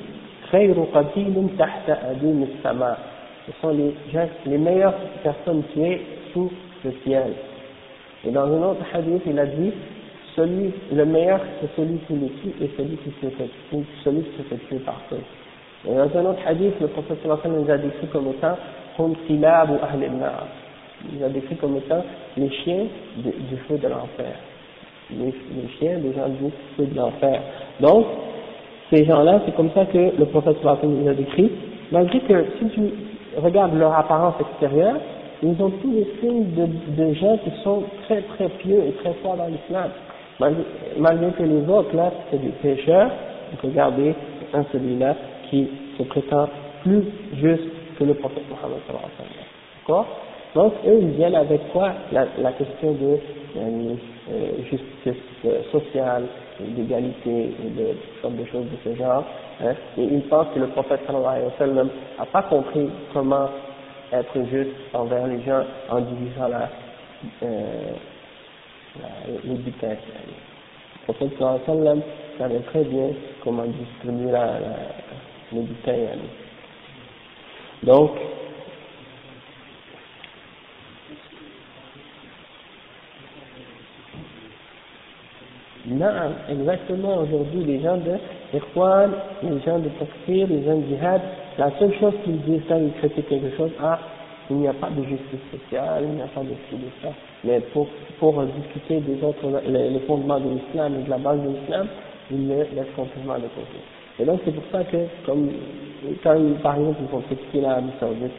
خير قتيل تحت أديم السماء. Ce sont les meilleures personnes tuées sous le ciel. Et dans un autre hadith, il a dit, le meilleur c'est celui qui les tue et celui qui se fait tuer par eux. Et dans un autre hadith, le prophète sallallahu alayhi wa sallam nous a décrit comme étant hum kilab ou ahl al-nar. Il a décrit comme étant les chiens du feu de l'enfer. Les chiens des gens du feu de l'enfer. Donc, ces gens-là, c'est comme ça que le prophète sallallahu alayhi wa sallam nous a décrit, malgré que si tu regardes leur apparence extérieure, ils ont tous les signes de gens qui sont très très pieux et très forts dans l'islam. Malgré que les autres là, c'est des pécheurs, donc regardez celui-là qui se prétend plus juste que le prophète Mohammed sallallahu alayhi wa sallam. D'accord? Donc eux ils viennent avec quoi? La question de justice sociale, d'égalité et de sortes de choses de ce genre. Hein? Et ils pensent que le prophète sallallahu alayhi wa sallam n'a pas compris comment être juste envers les gens en divisant les butins. Le prophète sallallahu alayhi wa sallam savait très bien comment distribuer les butins. Donc, non, exactement, aujourd'hui, les gens de Ikhwan, les gens de Takfir, les gens de Jihad, la seule chose qu'ils disent quand ils critiquent quelque chose, il n'y a pas de justice sociale, il n'y a pas de ci, de ça. Mais pour discuter des autres, les fondements de l'islam et de la base de l'islam, ils le laissent complètement de côté. Et donc c'est pour ça que, comme quand par exemple ils vont critiquer l'Arabie Saoudite,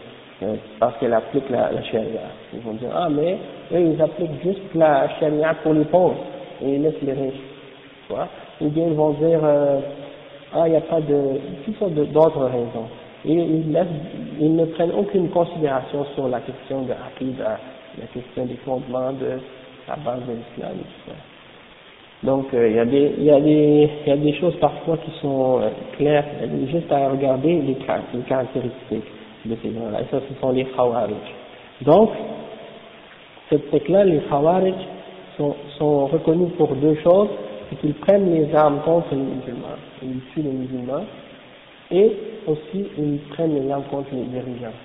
parce qu'elle applique la charia, ils vont dire mais eux ils appliquent juste la charia pour les pauvres et ils laissent les riches, tu vois. Ou bien ils vont dire il n'y a pas de toutes sortes d'autres raisons. Et ils ne prennent aucune considération sur la question de l'aqida, la question des fondements de la base de l'islam et tout ça. Donc il y a des choses parfois qui sont claires, juste à regarder les caractéristiques de ces gens-là. Et ça, ce sont les Khawarij. Donc, cette secte-là, les Khawarij sont reconnus pour deux choses, c'est qu'ils prennent les armes contre les musulmans, ils tuent les musulmans, et aussi ils prennent les armes contre les dirigeants.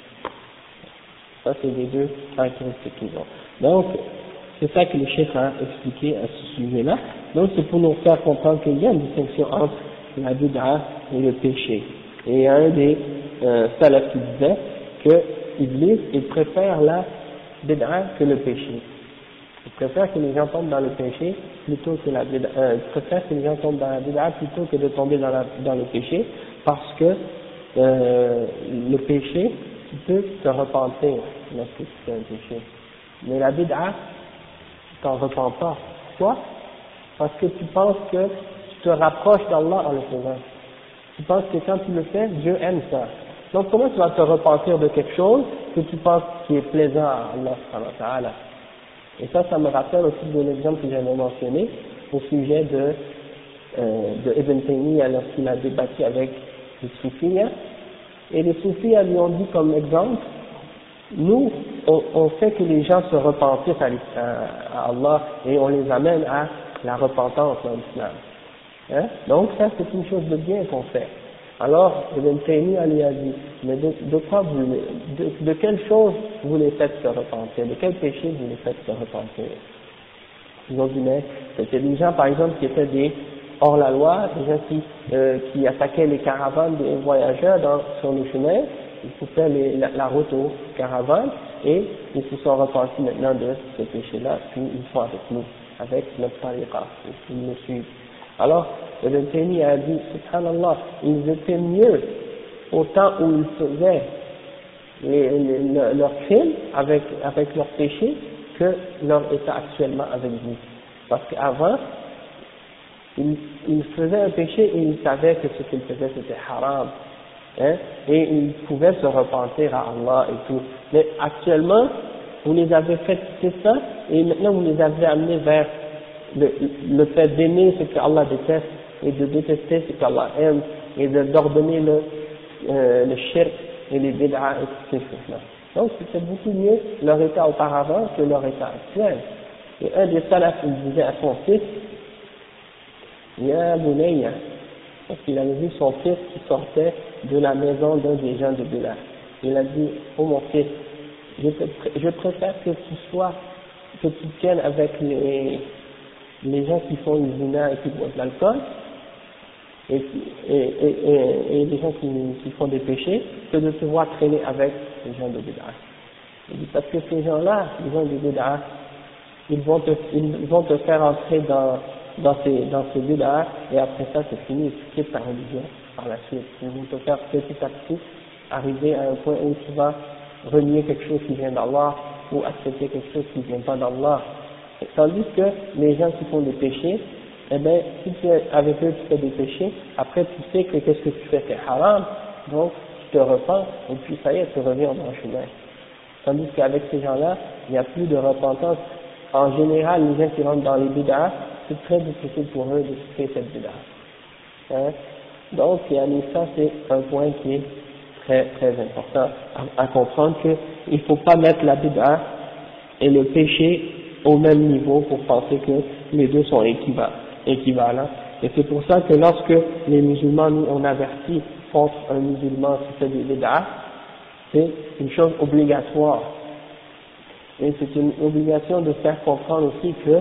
Ça, c'est les deux caractéristiques qu'ils ont. Donc, c'est ça que le cheikh a expliqué à ce sujet-là. Donc, c'est pour nous faire comprendre qu'il y a une distinction entre la bid'a et le péché. Et il y a un des salafs qui disait que Iblis, il préfère la bid'a que le péché. Il préfère que les gens tombent dans le péché plutôt que la bid'a. Il préfère que les gens tombent dans la bid'a plutôt que de tomber dans le péché, parce que le péché, tu peux te repentir lorsque tu fais un péché. Mais la bid'a, tu t'en repens pas. Pourquoi? Parce que tu penses que tu te rapproches d'Allah en le faisant. Tu penses que quand tu le fais, Dieu aime ça. Donc comment tu vas te repentir de quelque chose que tu penses qui est plaisant à Allah subhanahu wa ta'ala? Et ça me rappelle aussi de l'exemple que j'avais mentionné au sujet de Ibn Taymiyyah lorsqu'il a débattu avec les soufis. Et les soufis lui ont dit comme exemple, nous, on fait que les gens se repentissent à Allah et on les amène à la repentance dans l'islam. Hein? Donc ça c'est une chose de bien qu'on fait. Alors Ibn Taymiyyah lui a dit, mais de quoi de quelle chose vous les faites se repentir, de quel péché vous les faites se repentir? Ils ont dit, mais c'était des gens par exemple qui étaient des hors-la-loi, des gens qui attaquaient les caravanes des voyageurs sur le chemin, ils coupaient la route aux caravanes et ils se sont repentis maintenant de ce péché-là, puis ils sont avec nous, avec notre tariqa, ils nous suivent. Alors, Ibn Taymiyyah a dit, subhanallah, ils étaient mieux au temps où ils faisaient leurs crimes avec leurs péchés que leur état actuellement avec vous. Parce qu'avant, ils faisaient un péché et ils savaient que ce qu'ils faisaient c'était haram. Hein, et ils pouvaient se repentir à Allah et tout. Mais actuellement, vous les avez fait quitter ça et maintenant vous les avez amenés vers le fait d'aimer ce que Allah déteste et de détester ce qu'Allah aime et d'ordonner le shirk et les bid'a et toutes ces choses-là. Donc c'était beaucoup mieux leur état auparavant que leur état actuel. Et un des salafs il disait à son fils, Ya Bunayya, parce qu'il avait vu son fils qui sortait de la maison d'un des gens de Bilal. Il a dit, oh mon fils, je préfère que tu tiennes avec les gens qui font du zina et qui boivent de l'alcool, et les gens qui font des péchés, que de te voir traîner avec les gens de Bid'a. Il dit, parce que ces gens-là, les gens de Bid'a, ils vont te faire entrer dans ces Bid'a, et après ça c'est fini, tu quittes ta religion par la suite. Ils vont te faire petit à petit arriver à un point où tu vas renier quelque chose qui vient d'Allah, ou accepter quelque chose qui ne vient pas d'Allah. Tandis que les gens qui font des péchés, eh bien, si tu es avec eux, tu fais des péchés, après tu sais que qu'est-ce que tu fais, c'est haram, donc tu te repens, et puis ça y est, tu reviens dans le chemin. Tandis qu'avec ces gens-là, il n'y a plus de repentance. En général, les gens qui rentrent dans les bid'ah, c'est très difficile pour eux de quitter cette bid'ah. Hein? Donc, ça c'est un point qui est très très important à comprendre, qu'il ne faut pas mettre la bid'ah et le péché au même niveau pour penser que les deux sont équivalents. Et c'est pour ça que lorsque les musulmans, nous, on avertit contre un musulman qui fait des bid'ah, c'est une chose obligatoire. Et c'est une obligation de faire comprendre aussi que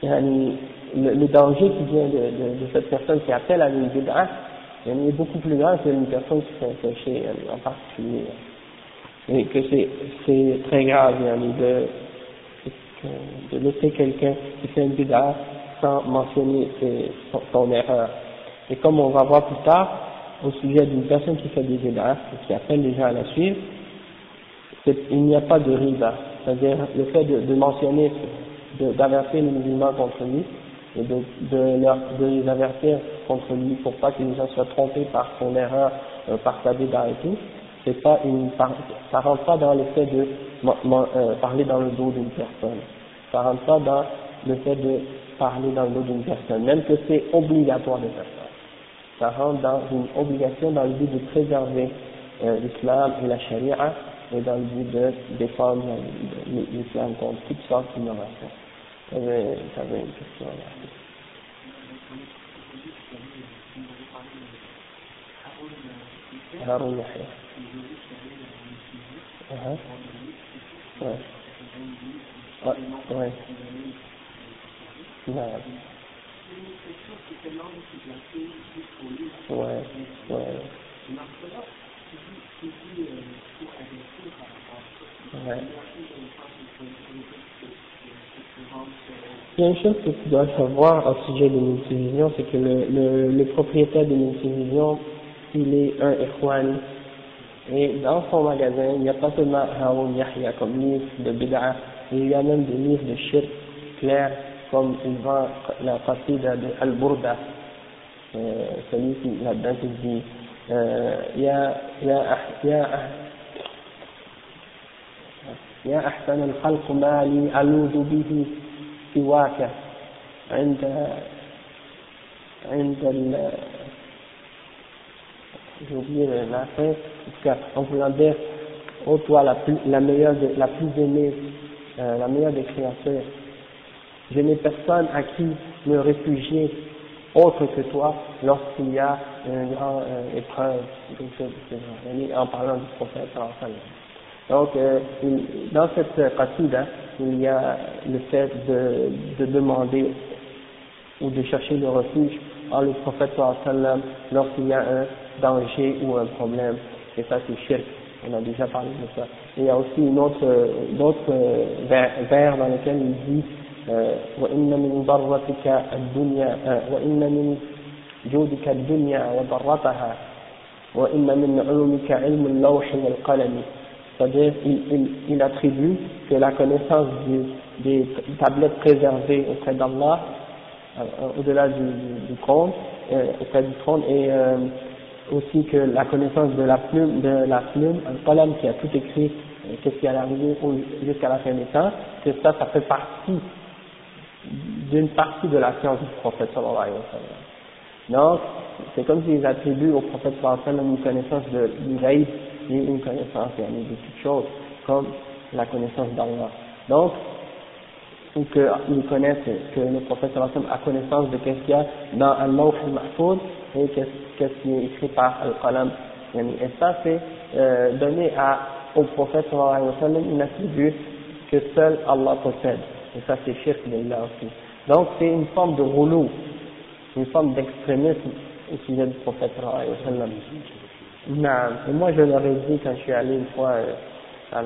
le danger qui vient de cette personne qui appelle à une bid'ah, il est beaucoup plus grand qu'une personne qui fait un péché en particulier. Et que c'est très grave de laisser quelqu'un qui fait une bid'ah sans mentionner son erreur. Et comme on va voir plus tard, au sujet d'une personne qui fait des bid'ah et qui appelle les gens à la suivre, il n'y a pas de riba. C'est-à-dire le fait de mentionner, d'avertir les musulmans contre lui et de les avertir contre lui pour pas que les gens soient trompés par son erreur, par sa bid'ah et tout, ça rentre pas dans le fait de parler dans le dos d'une personne. Ça rentre pas dans le fait de parler dans le dos d'une personne, même que c'est obligatoire de faire ça. Ça rentre dans une obligation dans le but de préserver l'islam et la charia et dans le but de défendre l'islam contre toutes sortes d'innovations. T'avais une question là. Haroun Yahya. Ouais. Ouais. Non. Ouais. Ouais. Ouais. Il y a une chose que tu dois savoir au sujet de multivision, c'est que le propriétaire de multivision, il est un Ikhwani. Et dans son magasin, il n'y a pas seulement Haroun Yahya comme livre de bid'ah, il y a même des livres de shirk clairs, comme il vend la qasida de Al-Burda, celui qui là-dedans qui dit يا أحسن الخلق ما لي ألوذ به سواك عند j'ai oublié la fin, en tout cas, on peut dire, ô toi la meilleure, la plus aimée, la meilleure des créatures, je n'ai personne à qui me réfugier autre que toi lorsqu'il y a une grande épreuve, en parlant du prophète. Donc, dans cette qasida, il y a le fait de demander ou de chercher le refuge en le prophète lorsqu'il y a un danger ou un problème, et ça c'est shirk, on a déjà parlé de ça. Et il y a aussi d'autres vers dans lesquels il dit وإن من ضرتك الدنيا وإن من جودك الدنيا وضرتها وإن من علومك علم اللوح والقلم. C'est-à-dire il attribue que la connaissance des tablettes préservées auprès d'Allah, au-delà du trône, auprès du trône, et aussi que la connaissance de la plume, un qalam qui a tout écrit, qu'est-ce qui allait arriver jusqu'à la fin des temps, que ça fait partie d'une partie de la science du prophète sallallahu alayhi wa sallam. Donc, c'est comme s'ils attribuent au prophète sallallahu alayhi wa sallam une connaissance du ghaib et une connaissance de toutes choses, comme la connaissance d'Allah. Donc, ou qu'ils connaissent, que le prophète sallallahu alayhi wa sallam a connaissance de qu'est-ce qu'il y a dans al-Lawh al-Mahfouz et qu'est-ce qui est écrit par al-Qalam. Et ça, c'est donné au prophète sallallahu alayhi wa sallam une attribut que seul Allah possède. Et ça, c'est shirk billah aussi. Donc, c'est une forme de roulou, une forme d'extrémisme au sujet du prophète sallallahu alayhi wa sallam. Non. Et moi, je leur ai dit quand je suis allé une fois à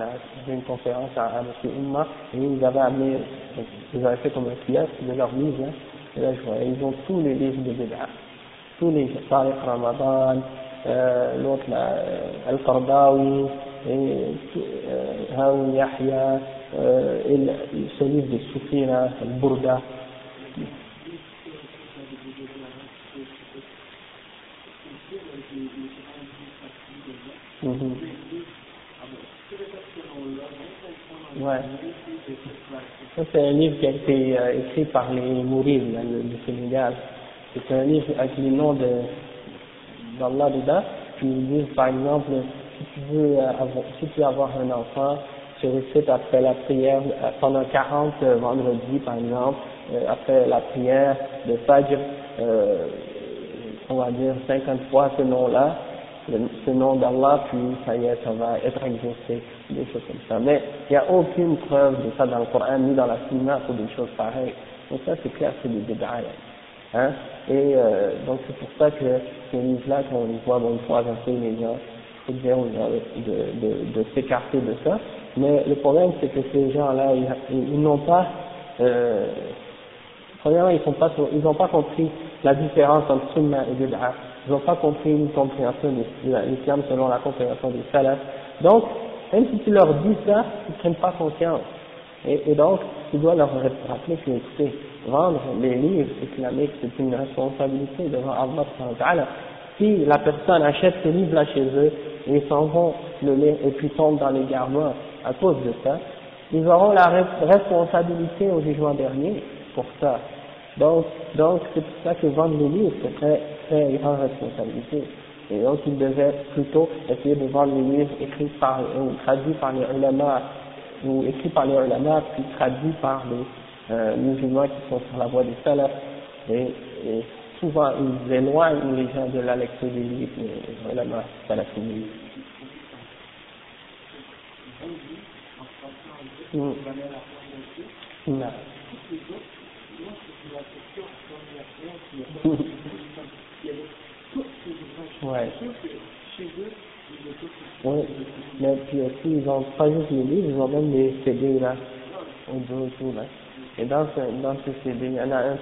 une conférence à M. Oumma, et ils avaient fait comme un kiosque de leur livre, hein, et là, je vois, ils ont tous les livres de Bid'a, tous les Tariq Ramadan, l'autre là, Al-Qardawi, et Haoun Yahya, et ce livre des Soufis là, Al-Burda. Ouais. Ça, c'est un livre qui a été écrit par les Mourides du Sénégal. C'est un livre avec les noms d'Allah dedans. Puis ils disent, par exemple, si tu veux avoir un enfant, tu récites après la prière, pendant 40 vendredis, par exemple, après la prière de Fajr, on va dire 50 fois ce nom-là, ce nom d'Allah, puis ça y est, ça va être exaucé, des choses comme ça. Mais il n'y a aucune preuve de ça dans le Coran, ni dans la Sunna, pour des choses pareilles. Donc ça, c'est clair, c'est des bid'a. Hein? Et donc c'est pour ça que ces livres-là, quand on les voit, bon, il faut avancer les gens, il faut dire aux gens de s'écarter de ça. Mais le problème, c'est que ces gens-là, ils n'ont pas, premièrement, ils n'ont pas compris la différence entre Sunna et bid'a. Ils n'ont pas compris une compréhension de l'islam selon la compréhension des salafs. Donc, même si tu leur dis ça, ils ne prennent pas conscience. Et donc, tu dois leur rappeler que, écoutez, vendre les livres islamiques, c'est une responsabilité devant Allah. Si la personne achète ces livres-là chez eux, et ils s'en vont le lire et puis tombent dans les garments à cause de ça, ils auront la responsabilité au jugement dernier pour ça. Donc c'est pour ça que vendre les livres, c'est très, très grande responsabilité. Et donc, ils devaient plutôt essayer de vendre les livres écrits ou traduits par les ulama, ou écrits par les ulama, puis traduits par les musulmans qui sont sur la voie des salafs. Et souvent, ils éloignent les gens de la lecture des livres, les ulama salafis. Non. Ouais. Oui, mais puis aussi, ils ont pas juste les livres, ils ont même les CD là, audio et tout là. Et dans ce CD, il y en a un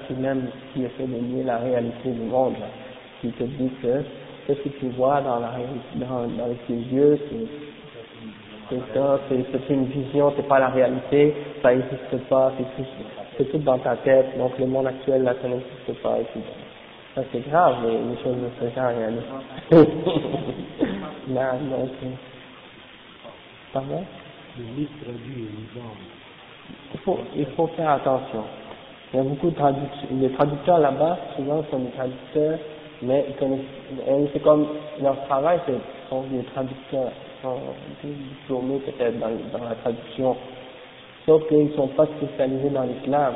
qui essaie de nier la réalité du monde là, qui te dit que ce que tu vois dans tes yeux, c'est ça, c'est une vision, c'est pas la réalité, ça n'existe pas, c'est tout dans ta tête, donc le monde actuel là, ça n'existe pas et tout. Ça c'est grave, les choses de ce genre, non, donc, pardon? Il faut faire attention. Il y a beaucoup de traducteurs, les traducteurs là-bas, souvent sont des traducteurs, mais ils connaissent, et c'est comme leur travail, sont des traducteurs, ils sont diplômés peut-être dans la traduction, sauf qu'ils ne sont pas spécialisés dans l'islam.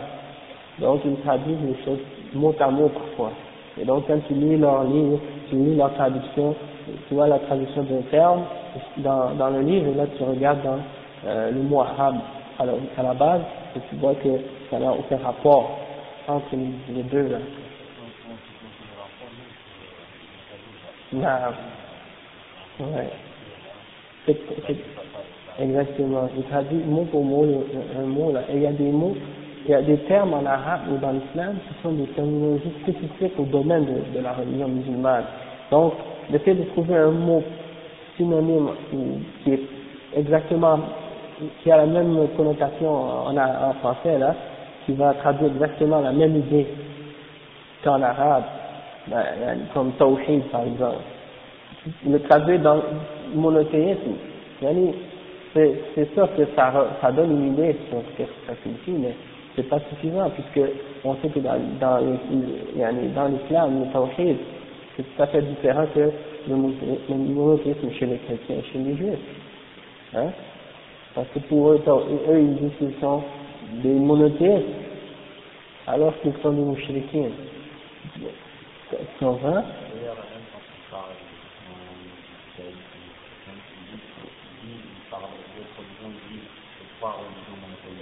Donc ils traduisent les choses mot à mot parfois. Et donc quand tu lis leur livre, tu lis leur traduction, tu vois la traduction d'un terme dans le livre, et là tu regardes dans le mot arabe à la base, et tu vois que ça n'a aucun rapport entre les deux là. Ouais. Exactement. Il traduit mot pour mot un mot là. Et il y a des mots, il y a des termes en arabe ou dans l'islam qui sont des terminologies spécifiques au domaine de la religion musulmane. Donc, le fait de trouver un mot synonyme qui est exactement, qui a la même connotation en français là, qui va traduire exactement la même idée qu'en arabe, comme tawhid par exemple. Le traduire dans monothéisme, c'est sûr que ça donne une idée sur ce que ça signifie, mais c'est pas suffisant puisque on sait que dans l'islam, le tawhid, c'est tout à fait différent que le monothéisme chez les chrétiens et chez les juifs. Hein? Parce que pour eux, ils disent qu'ils sont des monothéistes, alors qu'ils sont des mouchriquins. Tu comprends?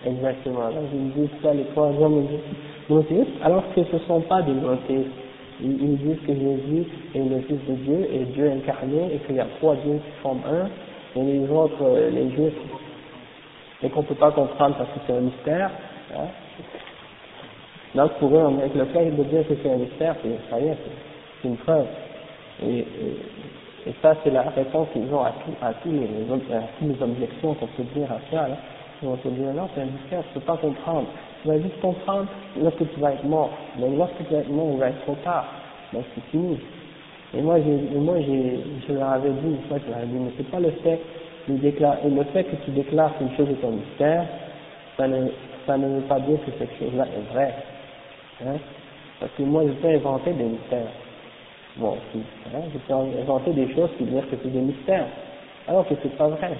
Exactement. Donc, ils disent ça, les trois hommes monothéistes, alors que ce ne sont pas des monothéistes. Ils disent que Jésus est le Fils de Dieu, et Dieu incarné, et qu'il y a trois dieux qui forment un, et les autres, les juifs, et qu'on ne peut pas comprendre parce que c'est un mystère. Hein. Donc pour eux, avec le fait de dire que c'est un mystère, ça y est, c'est une preuve. Et ça, c'est la réponse qu'ils ont à toutes les objections qu'on peut dire à ça. Là. Ils vont te dire, non, c'est un mystère, tu ne peux pas comprendre. Tu vas juste comprendre lorsque tu vas être mort. Mais lorsque tu vas être mort, il va être trop tard. Donc c'est fini. Et moi, je leur avais dit une fois, je leur avais dit, mais c'est pas le fait de déclarer, et le fait que tu déclares qu'une chose est un mystère, ça ne veut pas dire que cette chose-là est vraie. Hein? Parce que moi, je peux inventer des mystères. Bon, hein, je peux inventer des choses qui disent que c'est des mystères, alors que c'est pas vrai.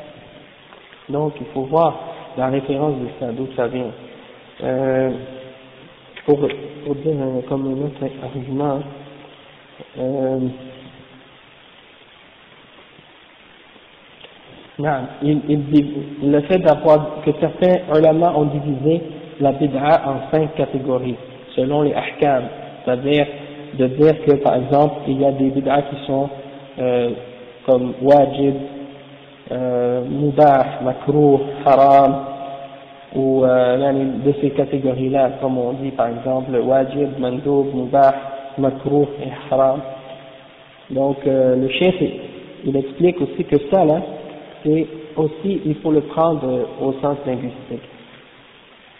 Donc, il faut voir la référence de ça, d'où ça vient. Pour dire comme un autre argument, le fait d'avoir que certains ulama ont divisé la bid'a en 5 catégories selon les ahkam, c'est-à-dire de dire que par exemple il y a des bid'a qui sont comme wajib, mubah, makruh, haram, ou de ces catégories-là, comme on dit par exemple wajib, mandoub, mubah, makruh et haram. Donc le chef il explique aussi que ça là, c'est aussi, il faut le prendre au sens linguistique.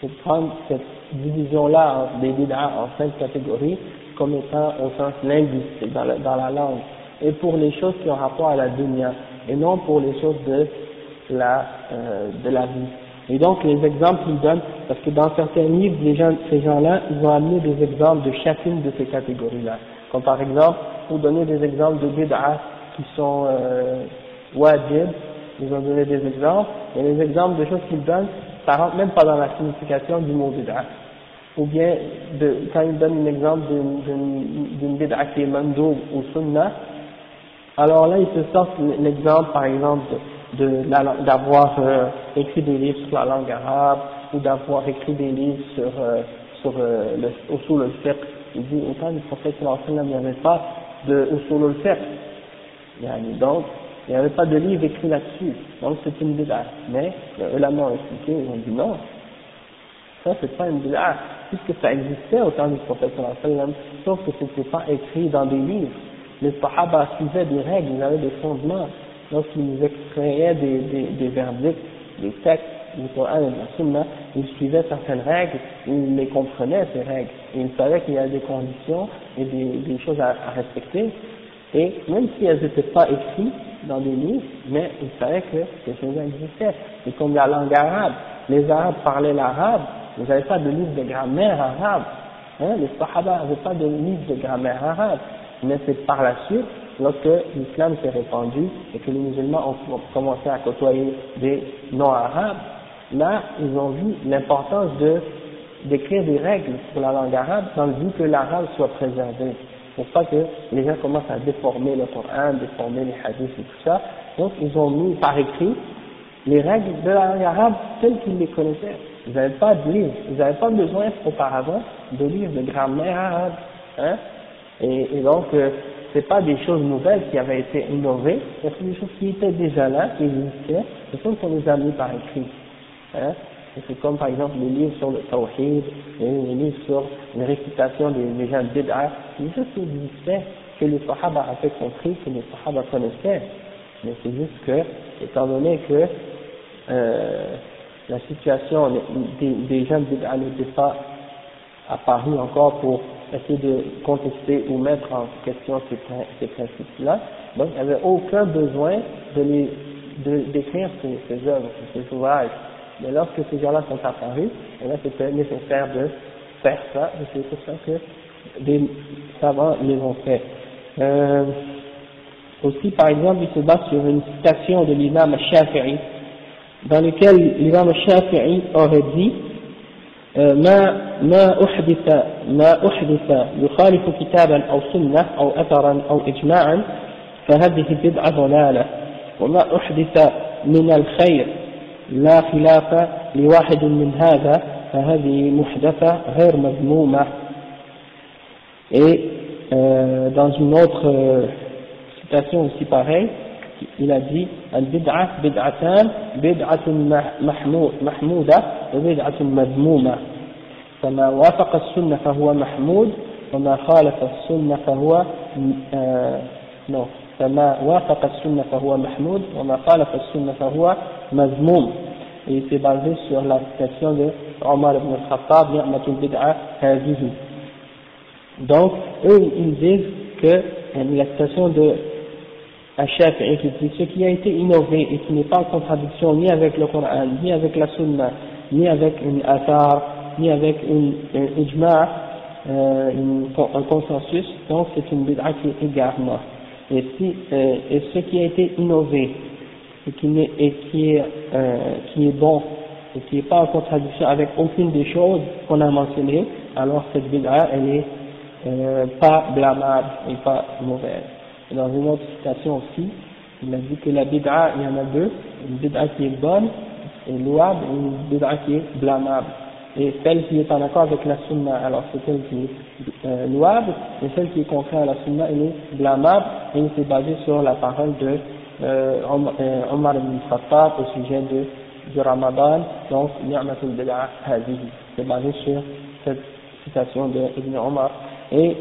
Il faut prendre cette division-là des bid'a en 5 catégories comme étant au sens linguistique, dans la langue, et pour les choses qui ont rapport à la dunya, et non pour les choses de la vie. Et donc les exemples qu'ils donnent, parce que dans certains livres, ces gens-là, ils ont amené des exemples de chacune de ces catégories-là. Comme par exemple, pour donner des exemples de bid'a qui sont wajib, ils ont donné des exemples, et les exemples de choses qu'ils donnent, ça rentre même pas dans la signification du mot bid'a. Ou bien, quand ils donnent un exemple d'une bid'a qui est mandoub ou sunnah, alors là, ils te sortent l'exemple, par exemple, d'avoir écrit des livres sur la langue arabe, ou d'avoir écrit des livres sur le usul al-fiqh. Il dit, autant du prophète sallallahu alayhi wa sallam, il n'y avait pas de usul al-fiqh. Donc, il n'y avait pas de livre écrit là-dessus, donc c'est une bid'a. Mais les ulama ont expliqué, ils ont dit non, ça c'est pas une bid'a, puisque ça existait au temps du prophète sallallahu alayhi wa sallam, sauf que ce n'était pas écrit dans des livres. Les sahaba suivaient des règles, ils avaient des fondements, lorsqu'ils extrayaient des verdicts, des textes du Coran et de la Sunna, ils suivaient certaines règles, ils les comprenaient ces règles, et ils savaient qu'il y avait des conditions et des choses à respecter. Et même si elles n'étaient pas écrites dans des livres, mais ils savaient que ces choses existaient. C'est comme la langue arabe. Les Arabes parlaient l'arabe, ils n'avaient pas de livre de grammaire arabe. Hein, les Sahaba n'avaient pas de livre de grammaire arabe. Mais c'est par la suite, lorsque l'islam s'est répandu et que les musulmans ont commencé à côtoyer des non-arabes, là, ils ont vu l'importance d'écrire des règles pour la langue arabe dans le but que l'arabe soit préservé. Pour pas que les gens commencent à déformer le Coran, déformer les hadiths et tout ça. Donc, ils ont mis par écrit les règles de la langue arabe telles qu'ils les connaissaient. Ils n'avaient pas de livre, ils n'avaient pas besoin auparavant de livres de grammaire arabe. Hein? Et donc, c'est pas des choses nouvelles qui avaient été innovées, c'est des choses qui étaient déjà là, qui existaient, c'est comme qu'on les a mis par écrit. Hein? C'est comme par exemple les livres sur le tawhid, les livres sur les récitations des gens bid'a, c'est des choses qui existaient, que les sahaba avaient compris, que les sahaba connaissaient. Mais c'est juste que, étant donné que la situation des gens bid'a n'était pas apparue encore pour essayer de contester ou mettre en question ces principes-là, donc il n'y avait aucun besoin d'écrire ces œuvres, ces ouvrages. Mais lorsque ces gens-là sont apparus, et là c'était nécessaire de faire ça, et c'est pour ça que des savants les ont fait. Aussi, par exemple, il se base sur une citation de l'imam Shafi'i, dans laquelle l'imam Shafi'i aurait dit ما أحدث يخالف كتابا أو سنة أو أثرا أو إجماعا فهذه بدعة ضلالة وما أحدث من الخير لا خلاف لواحد من هذا فهذه محدثة غير مذمومة. Et dans une autre citation aussi pareille, il a dit al-bid'a bid'atan bid'atun mahmouda wa bid'atun madmouma فما وافق السنة فهو محمود وما خالف السنة فهو فما وافق السنة فهو محمود وما خالف السنة فهو مذموم. Et il s'est basé sur la citation de Omar ibn al-Khattab ni'matul bid'a hadhihi. Donc eux ils disent que la citation de Al-Shafi'i qui dit ce qui a été innové et qui n'est pas en contradiction ni avec le Coran, ni avec la Sunna, ni avec une athar, ni avec un ijma', un consensus, donc c'est une bid'a qui est égarement. Et ce qui a été innové et qui est bon et qui n'est pas en contradiction avec aucune des choses qu'on a mentionnées, alors cette bid'a elle est pas blâmable et pas mauvaise. Et dans une autre citation aussi, il a dit que la bid'a, il y en a deux, une bid'a qui est bonne et louable et une bid'a qui est blâmable. Et celle qui est en accord avec la sunna, alors c'est celle qui est louable, et celle qui est contraire à la sunna, elle est blâmable, et il s'est basé sur la parole de Omar ibn Khattab au sujet du Ramadan, donc ni'matul bid'a hadihi. C'est basé sur cette citation de Ibn Omar. Et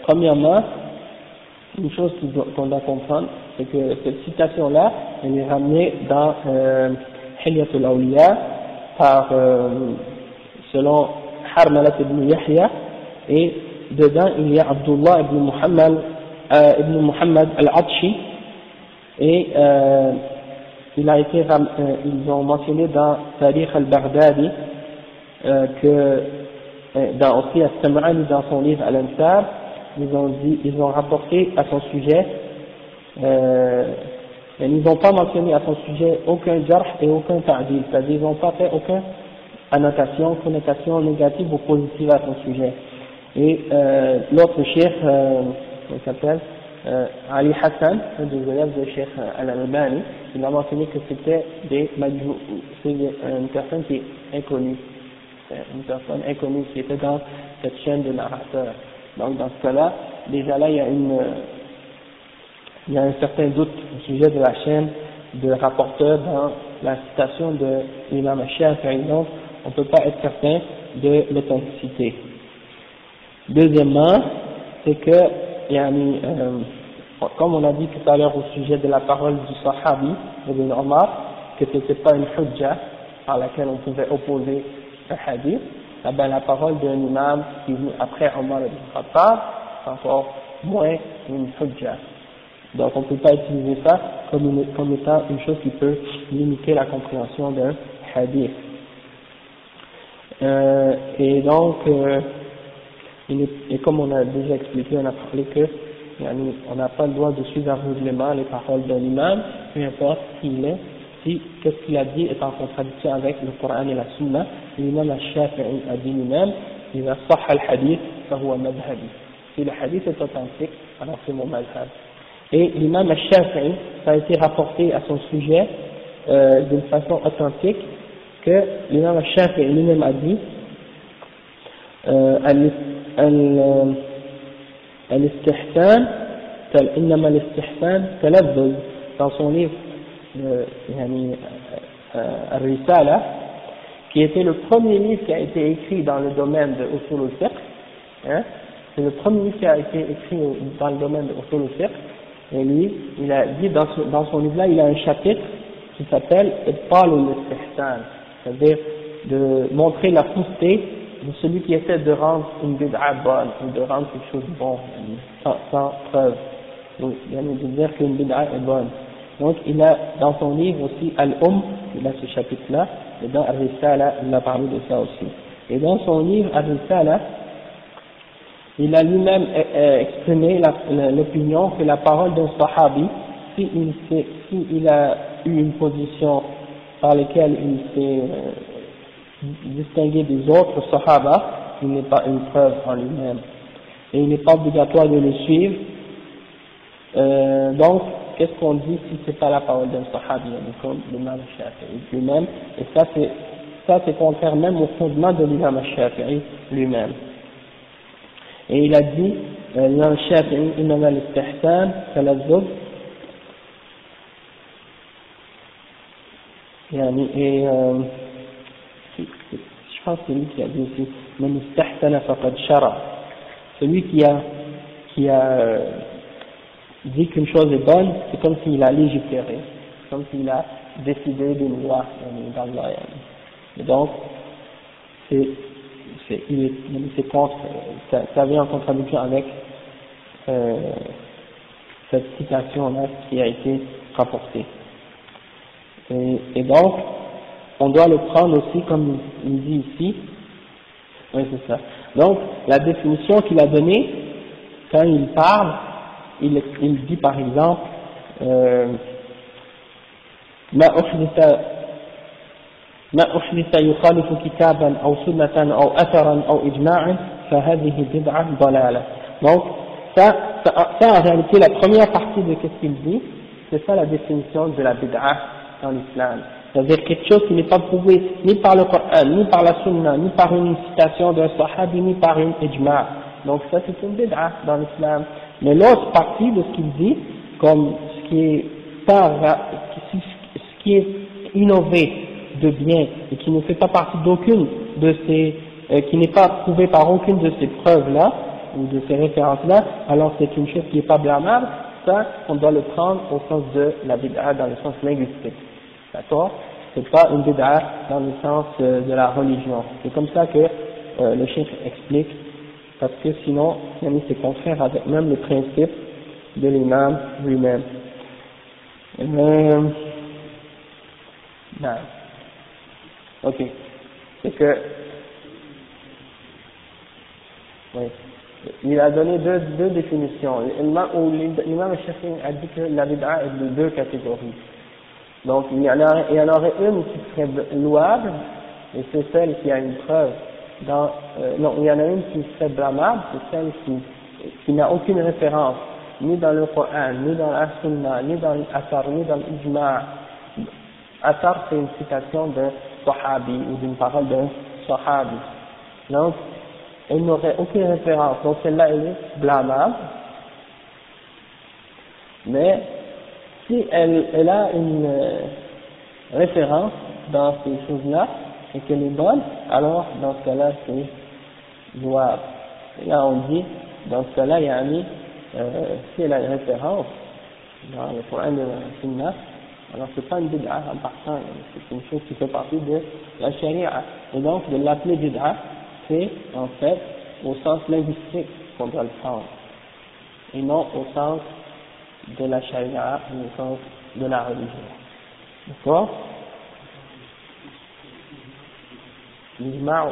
premièrement, une chose qu'on doit comprendre, c'est que cette citation-là, elle est ramenée dans Hilyatul Awliya par, selon Harmalat ibn Yahya, et dedans il y a Abdullah ibn Muhammad al-Atshi, et ils ont mentionné dans Tarikh al-Baghdadi que aussi As-Sam'ani dans son livre Al-Ansab, ils ont rapporté à son sujet, ils n'ont pas mentionné à son sujet aucun jarh et aucun ta'dil, c'est-à-dire ils n'ont pas fait aucune connotation négative ou positive à son sujet. Et l'autre cheikh, il s'appelle Ali Hassan, un des élèves de Cheikh Al-Albani, il a mentionné que c'était une personne qui est inconnue, une personne inconnue qui était dans cette chaîne de narrateurs. Donc dans ce cas-là, déjà là, il y a un certain doute au sujet de la chaîne de rapporteurs dans la citation de l'imam Shafi'i, donc on ne peut pas être certain de l'authenticité. Deuxièmement, c'est que, comme on a dit tout à l'heure au sujet de la parole du Sahabi, Ibn Omar, que ce n'était pas une hujja par laquelle on pouvait opposer un hadith, la parole d'un imam qui est venu après Omar ibn Khattab, encore moins une hujja. Donc on ne peut pas utiliser ça comme étant une chose qui peut limiter la compréhension d'un hadith. Et donc, et comme on a déjà expliqué, on a parlé que on n'a pas le droit de suivre aveuglément les paroles d'un imam, peu importe qui il est, si qu'est-ce qu'il a dit est en contradiction avec le Coran et la Sunna. L'imam al-Shafi'i a dit lui-même, إذا صح الحديث فهو مذهبي. Si le hadith est authentique, alors c'est mon madhab. Et l'imam al-Shafi'i, ça a été rapporté à son sujet d'une façon authentique que l'imam al-Shafi'i lui-même a dit الاستحسان إنما الاستحسان تلذذ dans son livre الرسالة, qui était le premier livre qui a été écrit dans le domaine de Usul al-Fiqh, hein, c'est le premier livre qui a été écrit dans le domaine de Usul al-Fiqh, et lui, il a dit dans son livre-là, il a un chapitre qui s'appelle Ibtal al-Istihsan, c'est-à-dire de montrer la fausseté de celui qui essaie de rendre une bid'a bonne, ou de rendre quelque chose de bon, sans preuve, donc de dire qu'une bid'a est bonne. Donc il a dans son livre aussi Al-Umm, il a ce chapitre-là, et dans Al-Risala, il a parlé de ça aussi. Et dans son livre Al-Risala, il a lui-même exprimé l'opinion que la parole d'un sahabi, s'il a eu une position par laquelle il s'est distingué des autres sahaba, il n'est pas une preuve en lui-même. Et il n'est pas obligatoire de le suivre. Donc, qu'est-ce qu'on dit si c'est pas la parole d'un sahabi, comme l'imam Shafi'i lui-même, et ça c'est contraire même au fondement de l'imam Shafi'i lui-même. Et il a dit, l'imam Shafi'i, innama al-istihsan talazzuz, et je pense que c'est lui qui a dit aussi, man istahsana faqad shara, celui qui a dit qu'une chose est bonne, c'est comme s'il a légiféré, comme s'il a décidé d'une loi dans le loi. Et donc, c'est contre, ça vient en contradiction avec cette citation-là qui a été rapportée. Et donc, on doit le prendre aussi comme il dit ici. Oui, c'est ça. Donc, la définition qu'il a donnée, quand il parle, il dit par exemple, ما أحدث يخالف كتابا أو سنة أو أثرا أو إجماعا فهذه بدعة ضلالة. Donc, ça en réalité, la première partie de ce qu'il dit, c'est ça la définition de la bid'a dans l'islam. C'est-à-dire quelque chose qui n'est pas prouvé ni par le Coran, ni par la Sunna, ni par une citation d'un sahabi, ni par une ijma'. Donc ça c'est une bid'a dans l'islam. Mais l'autre partie de ce qu'il dit, comme ce qui est innové de bien et qui ne fait pas partie d'aucune de ces, qui n'est pas prouvé par aucune de ces preuves-là, ou de ces références-là, alors c'est une chose qui n'est pas blâmable. Ça, on doit le prendre au sens de la bid'a dans le sens linguistique. D'accord? C'est pas une bid'a dans le sens de la religion. C'est comme ça que le cheikh explique, parce que sinon, c'est contraire avec même le principe de l'imam lui-même. Non. Ok. C'est que, oui. Il a donné deux définitions. L'imam Shafi'i a dit que la bid'a est de deux catégories. Donc il y en aurait une qui serait louable, et c'est celle qui a une preuve. Non, il y en a une qui serait blâmable, c'est celle qui n'a aucune référence, ni dans le Coran, ni dans la Sunna, ni dans l'Athar, ni dans l'Ijma'. Athar, c'est une citation d'un sahabi ou d'une parole d'un sahabi. Donc, elle n'aurait aucune référence, donc celle-là elle est blâmable. Mais si elle a une référence dans ces choses-là et qu'elle est bonne, alors dans ce cas-là c'est louable. Et là on dit, dans ce cas-là, si elle a une référence dans le Coran de la Sunna, alors c'est pas une bid'a en partant, c'est une chose qui fait partie de la sharia. Et donc de l'appeler bid'a, c'est en fait au sens linguistique qu'on doit le prendre. et non au sens de la charia, ou au sens de la religion. D'accord? L'ijma',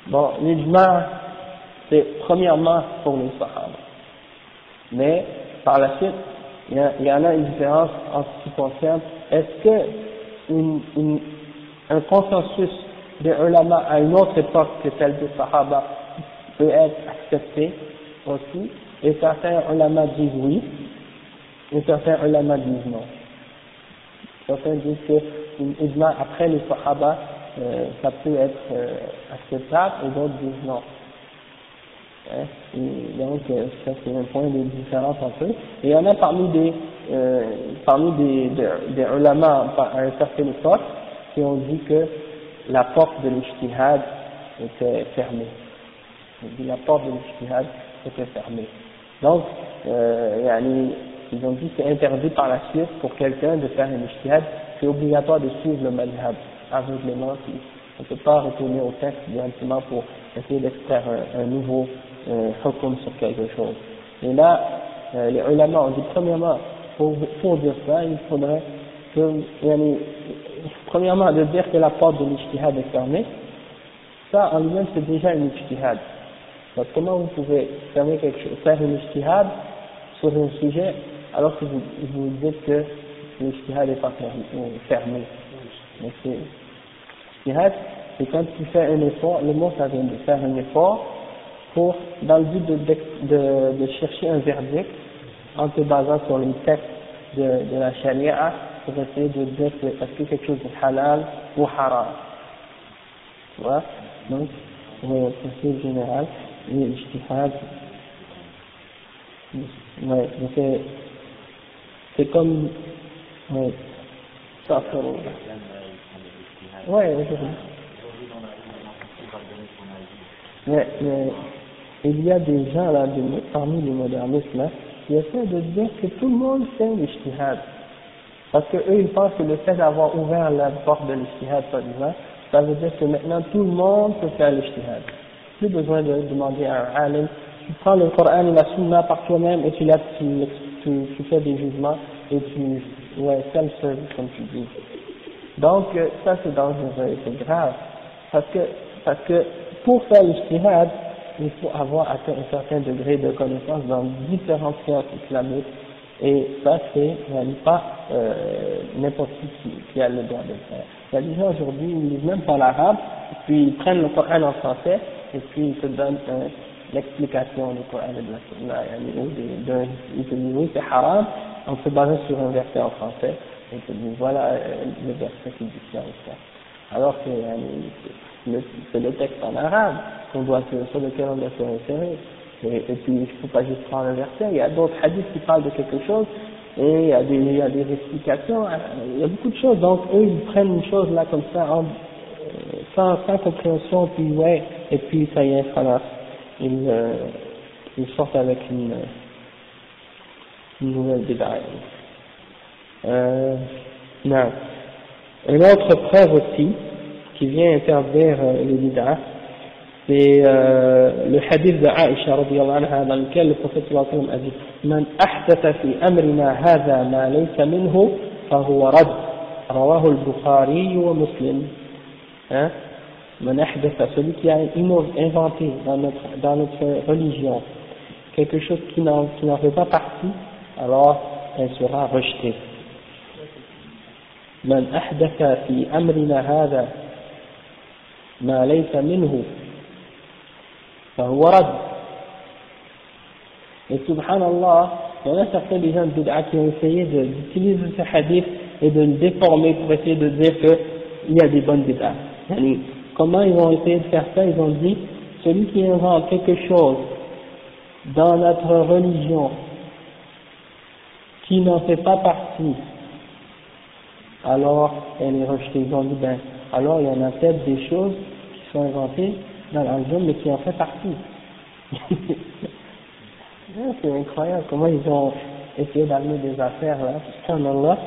bon, l'ijma', c'est premièrement pour les sahaba. Mais, par la suite, il y en a une différence en ce qui concerne, est-ce que un consensus des ulama à une autre époque que celle des sahaba peut être accepté aussi, et certains ulama disent oui, et certains ulama disent non. Certains disent qu'une ijma après les sahaba, ça peut être acceptable, et d'autres disent non. Hein? Et donc, ça c'est un point de différence entre eux. Et il y en a parmi des ulama à une certaine époque qui ont dit que la porte de l'ijtihad était fermée. La porte de l'ijtihad était fermée. Donc, ils ont dit que c'est interdit par la suite pour quelqu'un de faire un ijtihad, c'est obligatoire de suivre le madhab aveuglément. On ne peut pas retourner au texte directement pour essayer d'extraire un nouveau hukm sur quelque chose. Et là, les ulama ont dit premièrement, pour dire ça, il faudrait que, premièrement, de dire que la porte de l'ijtihad est fermée, ça en lui-même c'est déjà une ijtihad. Donc comment vous pouvez faire une ijtihad sur un sujet alors que vous dites que l'ijtihad n'est pas fermé? Donc l'ijtihad, c'est quand tu fais un effort, le mot ça vient de faire un effort dans le but de chercher un verdict en te basant sur les textes de la charia pour essayer de dire que est-ce que quelque chose est halal ou haram. Tu vois? Donc, pour le général, l'ijtihad, ouais, c'est comme, ouais, ça fait, ouais, mais il y a des gens là, parmi les modernistes là, qui essaient de dire que tout le monde fait l'ijtihad. Parce que eux, ils pensent que le fait d'avoir ouvert la porte de l'ijtihad, soi-disant, ça veut dire que maintenant tout le monde peut faire l'ijtihad. Plus besoin de demander à un alim. Tu prends le Coran et la Sunna par toi-même et tu fais des jugements et self-service comme tu dis. Donc, ça c'est dangereux, c'est grave. Parce que pour faire l'ijtihad, il faut avoir atteint un certain degré de connaissance dans différentes sciences islamiques. Et ça, c'est pas n'importe qui a le droit de le faire. Il y a des gens aujourd'hui, ils lisent même pas l'arabe, puis ils prennent le Coran en français, et puis ils te donnent l'explication du Coran et de la Sunna. Ils te disent oui, c'est haram, en se basant sur un verset en français, et ils te disent voilà le verset qui dit ça et ça. Alors que c'est le texte en arabe sur lequel on doit se référer. Et puis il ne faut pas juste prendre un verset, il y a d'autres hadiths qui parlent de quelque chose, et il y a des explications, il y a beaucoup de choses, donc eux ils prennent une chose là comme ça, sans compréhension, puis ouais, et puis ça y est, voilà, ils sortent avec une nouvelle bid'a. Non. Une autre preuve aussi, qui vient interdire les bid'a, c'est le hadith de Aïcha radiyallahu anha dans lequel le prophète sallallahu alayhi wa sallam a dit Man ahdatha fi amrina hadha ma laysa minhu fahuwa rad rawahu al-Bukhari wa Muslim. Hein? Man ahdatha, celui qui a inventé dans notre religion quelque chose qui n'en fait pas partie, alors elle sera rejetée. Man ahdatha fi amrina hadha ma laysa minhu et subhanallah, il y en a certains des gens de bid'a qui ont essayé d'utiliser ce hadith et de le déformer pour essayer de dire qu'il y a des bonnes bid'a. Comment ils ont essayé de faire ça? Ils ont dit, celui qui invente quelque chose dans notre religion qui n'en fait pas partie, alors elle est rejetée. Ils ont dit, alors il y en a peut-être des choses qui sont inventées dans la religion, mais qui en fait partie. C'est incroyable comment ils ont essayé d'amener des affaires là, subhanallah.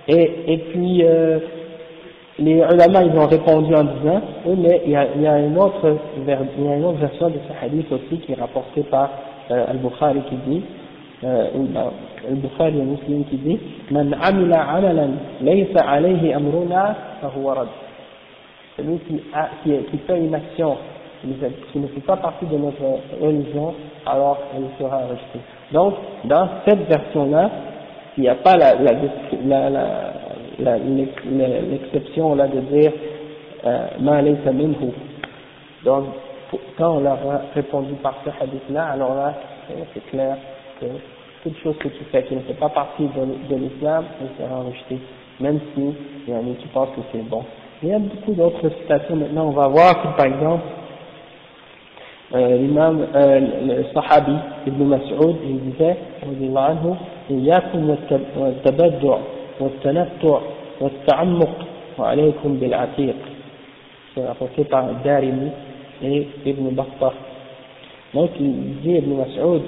Et puis les ulama ils ont répondu en disant oui, mais il y a une autre version de ce hadith aussi qui est rapportée par Al-Bukhari qui dit, Al-Bukhari et Muslim qui dit, Man amila amalan laysa alayhi amruna fahuwa rad. Celui qui fait une action qui ne fait pas partie de notre religion, alors elle sera rejetée. Donc, dans cette version-là, il n'y a pas l'exception là de dire ma laysa minhu. Donc, quand on leur a répondu par ce hadith-là, alors là, c'est clair que toute chose que tu fais qui ne fait pas partie de l'islam, elle sera rejetée, même si il y en a qui pensent que c'est bon. Il y a beaucoup d'autres citations maintenant, on va voir que par exemple, l'imam, le sahabi Ibn Mas'ud, il disait, radiyallahu anhu, إياكم والتبدع والتنطع والتعمق وعليكم بالعتيق. C'est rapporté par Darimi et Ibn Battah. Donc il dit Ibn Mas'ud,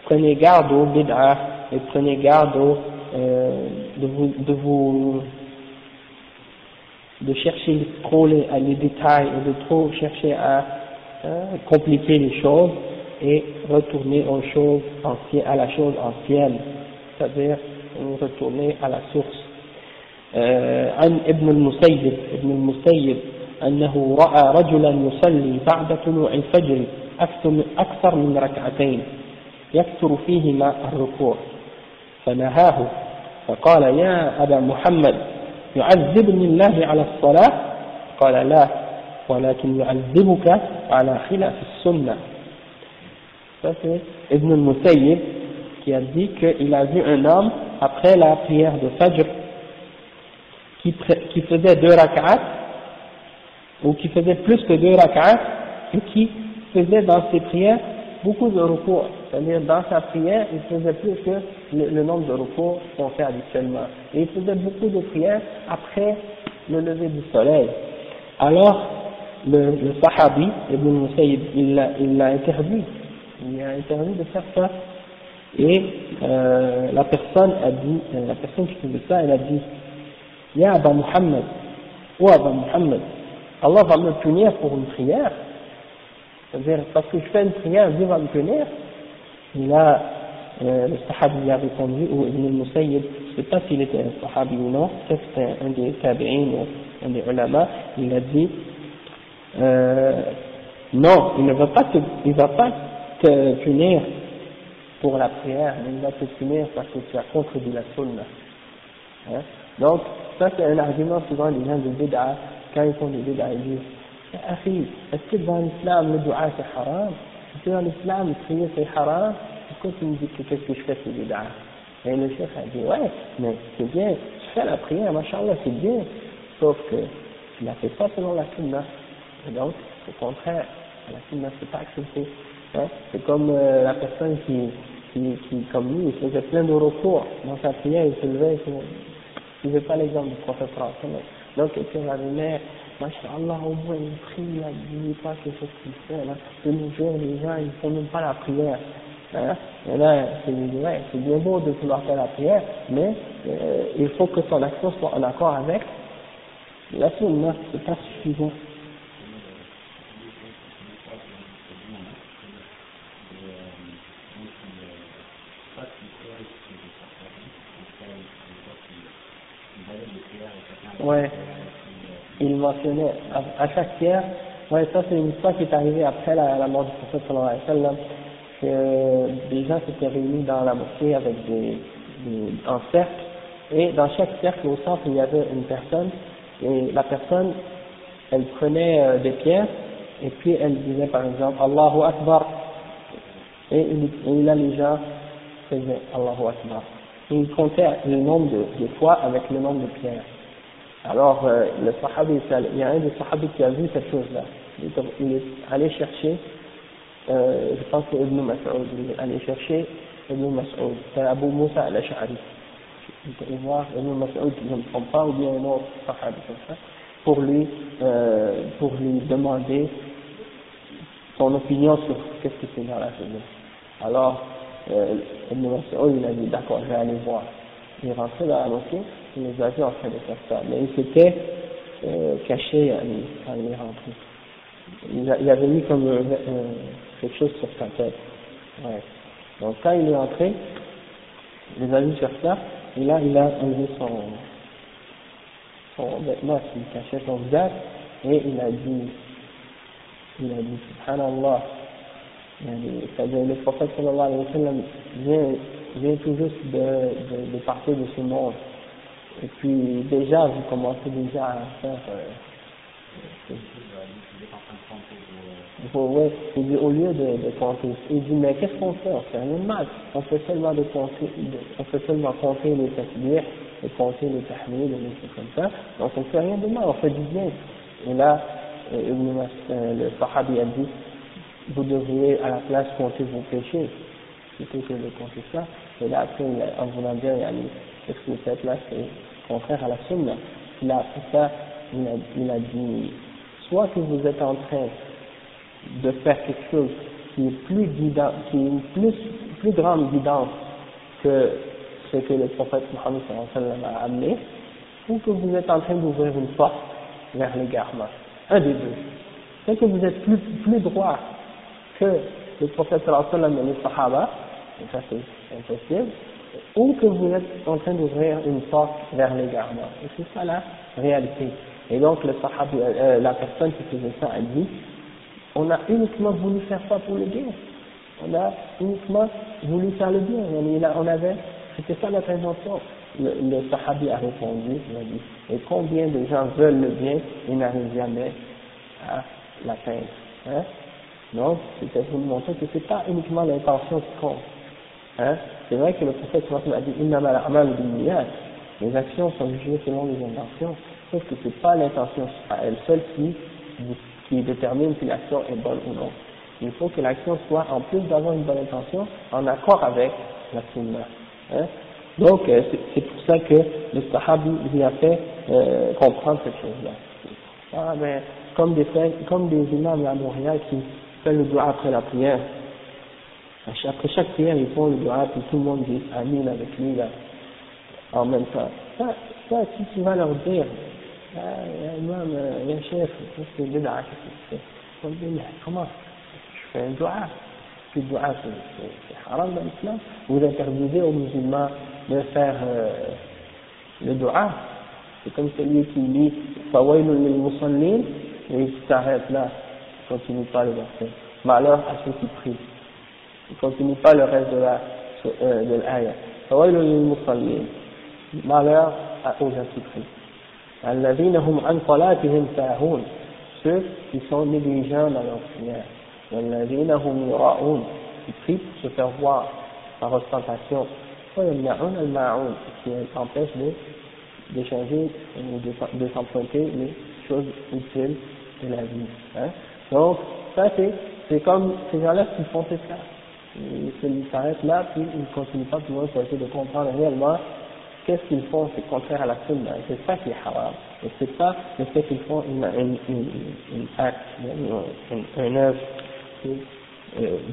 prenez garde aux bid'ah et prenez garde de chercher trop les détails et de trop chercher à compliquer les choses et retourner aux choses à la chose ancienne, c'est-à-dire retourner à la source. عن ابن المسيب أنه رأى رجلا يصلي بعد طلوع الفجر أكثر من ركعتين يكثر فيهما الركوع فنهاه فقال يا أبا محمد يعذبني الله على الصلاة قال لا ولكن يعذبك على خلاف السنة. Ça c'est Ibn al-Musayyib qui a dit qu'il a vu un homme après la prière de Fajr qui faisait 2 rak'at ou qui faisait plus que 2 rak'at et qui faisait dans ses prières beaucoup de recours, c'est-à-dire dans sa prière il faisait plus que le nombre de recours qu'on fait habituellement et il faisait beaucoup de prières après le lever du soleil. Alors le sahabi Ibn al-Musayyib il l'a interdit. Il a interdit de faire ça et la personne qui faisait ça, elle a dit Ya Aba Muhammad, ou Aba Muhammad, Allah va me punir pour une prière, c'est-à-dire parce que je fais une prière, Dieu va me punir. Et là le sahabi a répondu, ou Ibn al-Musayyib, je ne sais pas s'il était un sahabi ou non, peut-être c'était un des tabi'in ou un des ulama, il a dit non, il va pas te punir pour la prière, mais il va te punir parce que tu as contredit la sunna. Hein? Donc, ça c'est un argument souvent des gens de bid'a, quand ils font des bid'a, ils disent Akhi, est-ce que dans l'islam le dua c'est haram? Est-ce que dans l'islam prier c'est haram? Pourquoi tu me dis que qu'est-ce que je fais c'est bid'a? Et le chef a dit ouais, mais c'est bien, tu fais la prière, machallah, c'est bien, sauf que tu la fais pas selon la sunna. Et donc, au contraire, la sunna c'est pas accepté. Hein? C'est comme la personne qui comme lui, il faisait plein de recours dans sa prière, il se levait, il ne faisait pas l'exemple du prophète. Donc, quelqu'un va dire, Masha'Allah, au moins il prie, il a dit pas quelque chose qu'il fait. Là. De nos jours, les gens, ils ne font même pas la prière. Hein? Et là, c'est bien beau de vouloir faire la prière, mais il faut que son action soit en accord avec la sunna, c'est pas suffisant. Ouais, il mentionnait à chaque prière, ouais, ça c'est une histoire qui est arrivée après la mort du prophète sallallahu alayhi wa sallam, que des gens s'étaient réunis dans la mosquée avec en cercle, et dans chaque cercle au centre il y avait une personne, et la personne, elle prenait des pierres, et puis elle disait par exemple Allahu Akbar, et là les gens faisaient Allahu Akbar. Et il comptait le nombre de fois avec le nombre de pierres. Alors, le sahabi, il y a un des sahabis qui a vu cette chose-là. Il est allé chercher, je pense que Ibn Mas'ud, il est allé chercher Ibn Mas'ud, c'est Abu Musa al-Ash'ari. Il peut voir Ibn Mas'ud, je ne me trompe pas, ou bien un autre sahabi comme ça, pour lui demander son opinion sur qu'est-ce que c'est dans la sunna. Alors, Ibn Mas'ud, il a dit, d'accord, je vais aller voir. Il est rentré dans la mosquée, il les a vus en train de faire ça, mais il s'était caché quand il est rentré. Il avait mis comme quelque chose sur sa tête. Ouais. Donc quand il est entré, les a vus faire ça, et là il a enlevé son vêtement qui cachait son visage, et il a dit Subhanallah, c'est-à-dire le prophète sallallahu alayhi wa sallam vient tout juste de partir de ce monde, et puis déjà vous commencez déjà à faire ouais, il dit, au lieu de compter, il dit mais qu'est-ce qu'on fait? On fait rien de mal, on fait seulement compter les tasbih et compter les tahmid et les trucs comme ça, donc on fait rien de mal, on fait du bien. Et là le Sahabi a dit vous devriez à la place compter vos péchés plutôt que de compter ça. Et là après en voulant dire qu'est-ce que vous faites là, c'est contraire à la sunna. Il a après ça il a dit soit que vous êtes en train de faire quelque chose qui est plus guidant, qui est une plus grande guidance que ce que le prophète Mohammed sallallahu alayhi wa sallam a amené, ou que vous êtes en train d'ouvrir une porte vers l'égarement. Un des deux. C'est que vous êtes plus droit que le prophète sallallahu alayhi wa sallam et les sahaba, et ça c'est impossible, ou que vous êtes en train d'ouvrir une porte vers l'égarement. Et c'est ça la réalité. Et donc le sahabi, la personne qui faisait ça a dit, on a uniquement voulu faire ça pour le bien. On a uniquement voulu faire le bien. C'était ça notre intention. Le sahabi a répondu, il a dit, et combien de gens veulent le bien et n'arrivent jamais à l'atteindre. Hein? Donc, c'était pour nous montrer que c'est pas uniquement l'intention qui compte. Hein? C'est vrai que le prophète a dit, innama al-a'malu binniyat. Les actions sont jugées selon les intentions. Sauf que c'est pas l'intention à elle seule qui détermine si l'action est bonne ou non. Il faut que l'action soit, en plus d'avoir une bonne intention, en accord avec la sunna. Hein? Donc, c'est pour ça que le sahabi lui a fait comprendre cette chose-là. Ah, mais comme des imams à Montréal qui font le dua après la prière. Après chaque prière, ils font le dua, puis tout le monde dit amin avec lui là, en même temps. Ça, si tu vas leur dire, imam, chef, c'est bid'a, qu'est-ce que tu fais? Comment? Je fais un dua. Le dua, c'est haram dans l'islam. Vous interdisez aux musulmans de faire le dua. C'est comme celui qui lit Fawailul lil musallin et il s'arrête là, il ne continue pas le verset. Malheur à ceux qui prient. Il ne continue pas le reste de l'ayah. Fawailul lil musallin. Malheur aux gens qui prient. Alladhina hum an salatihim sahun. Ceux qui sont négligents dans leur prière. Walladhina hum yura'un. Qui prient pour se faire voir par ostentation. Wayamna'un al-ma'un. Qui empêche d'échanger ou de s'emprunter les choses utiles de la vie. Hein? Donc, ça c'est comme ces gens-là qui font ça. Ils s'arrêtent là, puis ils ne continuent pas plus loin pour essayer de comprendre réellement qu'est-ce qu'ils font, c'est contraire à la sunna. C'est ça qui est haram. Et c'est pas le fait qu'ils font une acte, une œuvre qui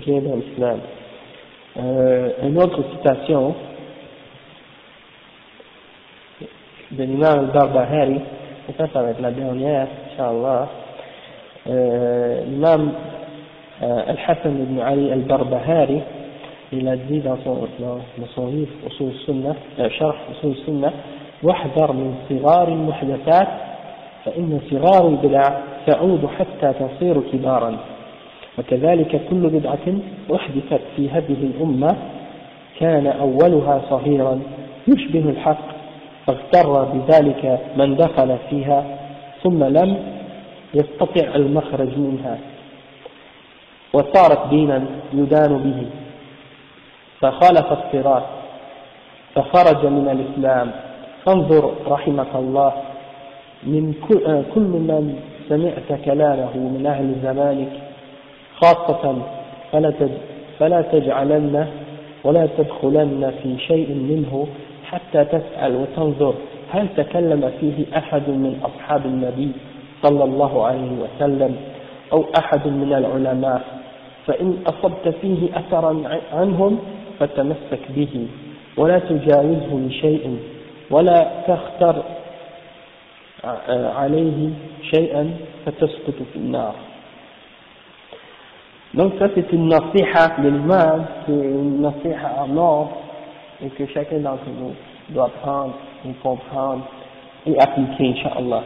vient dans l'islam. Une autre citation de l'imam al-Barbahari, et ça va être la dernière, Inch'Allah. L'imam Al-Hassan ibn Ali al-Barbahari, il a dit dans son livre Usul Sunnah, Sharh Usul Sunnah, واحذر من صغار المحدثات فإن صغار البدع تعود حتى تصير كبارا وكذلك كل بدعة أحدثت في هذه الأمة كان أولها صغيرا يشبه الحق فاغتر بذلك من دخل فيها ثم لم يستطع المخرج منها وصارت دينا يدان به فخالف الصراط فخرج من الإسلام فانظر رحمك الله من كل من سمعت كلامه من أهل زمانك خاصة فلا تجعلن ولا تدخلن في شيء منه حتى تسأل وتنظر هل تكلم فيه أحد من أصحاب النبي صلى الله عليه وسلم أو أحد من العلماء فإن أصبت فيه أثرا عنهم فتمسك به ولا تجاوزه لشيء ولا تختر عليه شيئا فتسقط في النار. Donc ça c'est une nasiha de l'imam, c'est une nasiha en or, et que chacun d'entre nous doit prendre et comprendre et appliquer, Inch'Allah.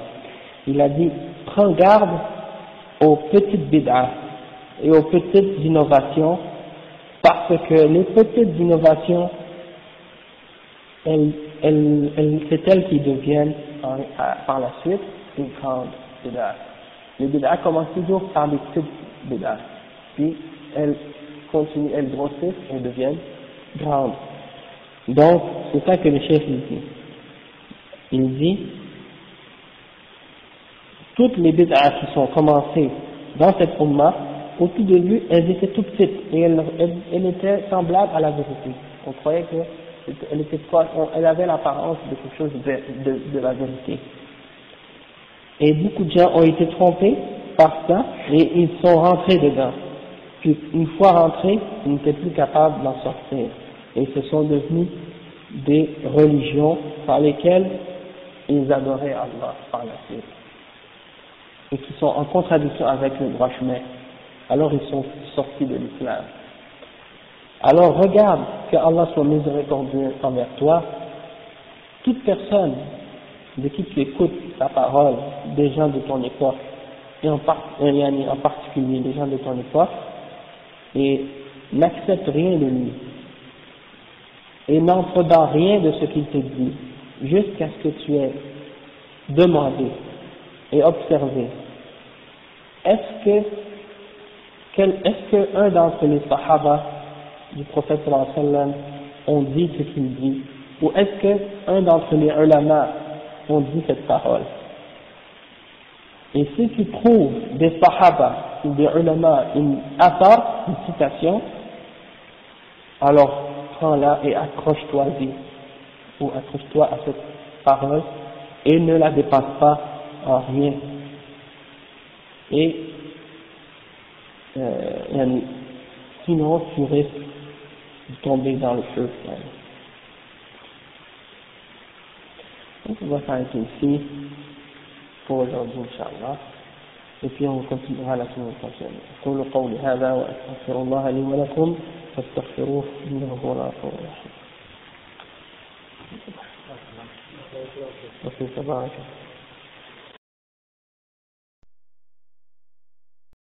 Il a dit, prends garde aux petites bid'ah et aux petites innovations, parce que les petites innovations, c'est elles qui deviennent par la suite une grande bid'ah. Les bid'ah commencent toujours par des petites bid'ah, puis elles continuent, elles grossissent et deviennent grandes. Donc, c'est ça que le chef dit. Il dit, toutes les bid'ah qui sont commencées dans cette umma, au tout début, elles étaient toutes petites et elles étaient semblables à la vérité. On croyait qu'elle avait l'apparence de quelque chose de la vérité. Et beaucoup de gens ont été trompés par ça et ils sont rentrés dedans. Puis une fois rentrés, ils n'étaient plus capables d'en sortir. Et ce sont devenus des religions par lesquelles ils adoraient Allah par la suite. Et qui sont en contradiction avec le droit chemin. Alors ils sont sortis de l'islam. Alors regarde que Allah soit miséricordieux envers toi. Toute personne de qui tu écoutes la parole, des gens de ton époque, et en particulier des gens de ton époque, et n'accepte rien de lui, et n'entre dans rien de ce qu'il te dit, jusqu'à ce que tu aies demandé et observé. Est-ce que un d'entre les sahaba du prophète sallallahu alayhi wa sallam ont dit ce qu'il dit, ou est-ce que un d'entre les ulama ont dit cette parole? Et si tu trouves des sahaba ou des ulama une athar, une citation, alors prends-la et accroche-toi-y, ou accroche-toi à cette parole et ne la dépasse pas en rien. Et sinon tu risques de tomber dans le feu. Donc on va s'arrêter ici pour aujourd'hui, Inch'Allah, et puis on continuera la semaine prochaine. أقول قولي هذا وأستغفر الله لي ولكم فاستغفروه إنه هو الغفور الرحيم. وفي تبارك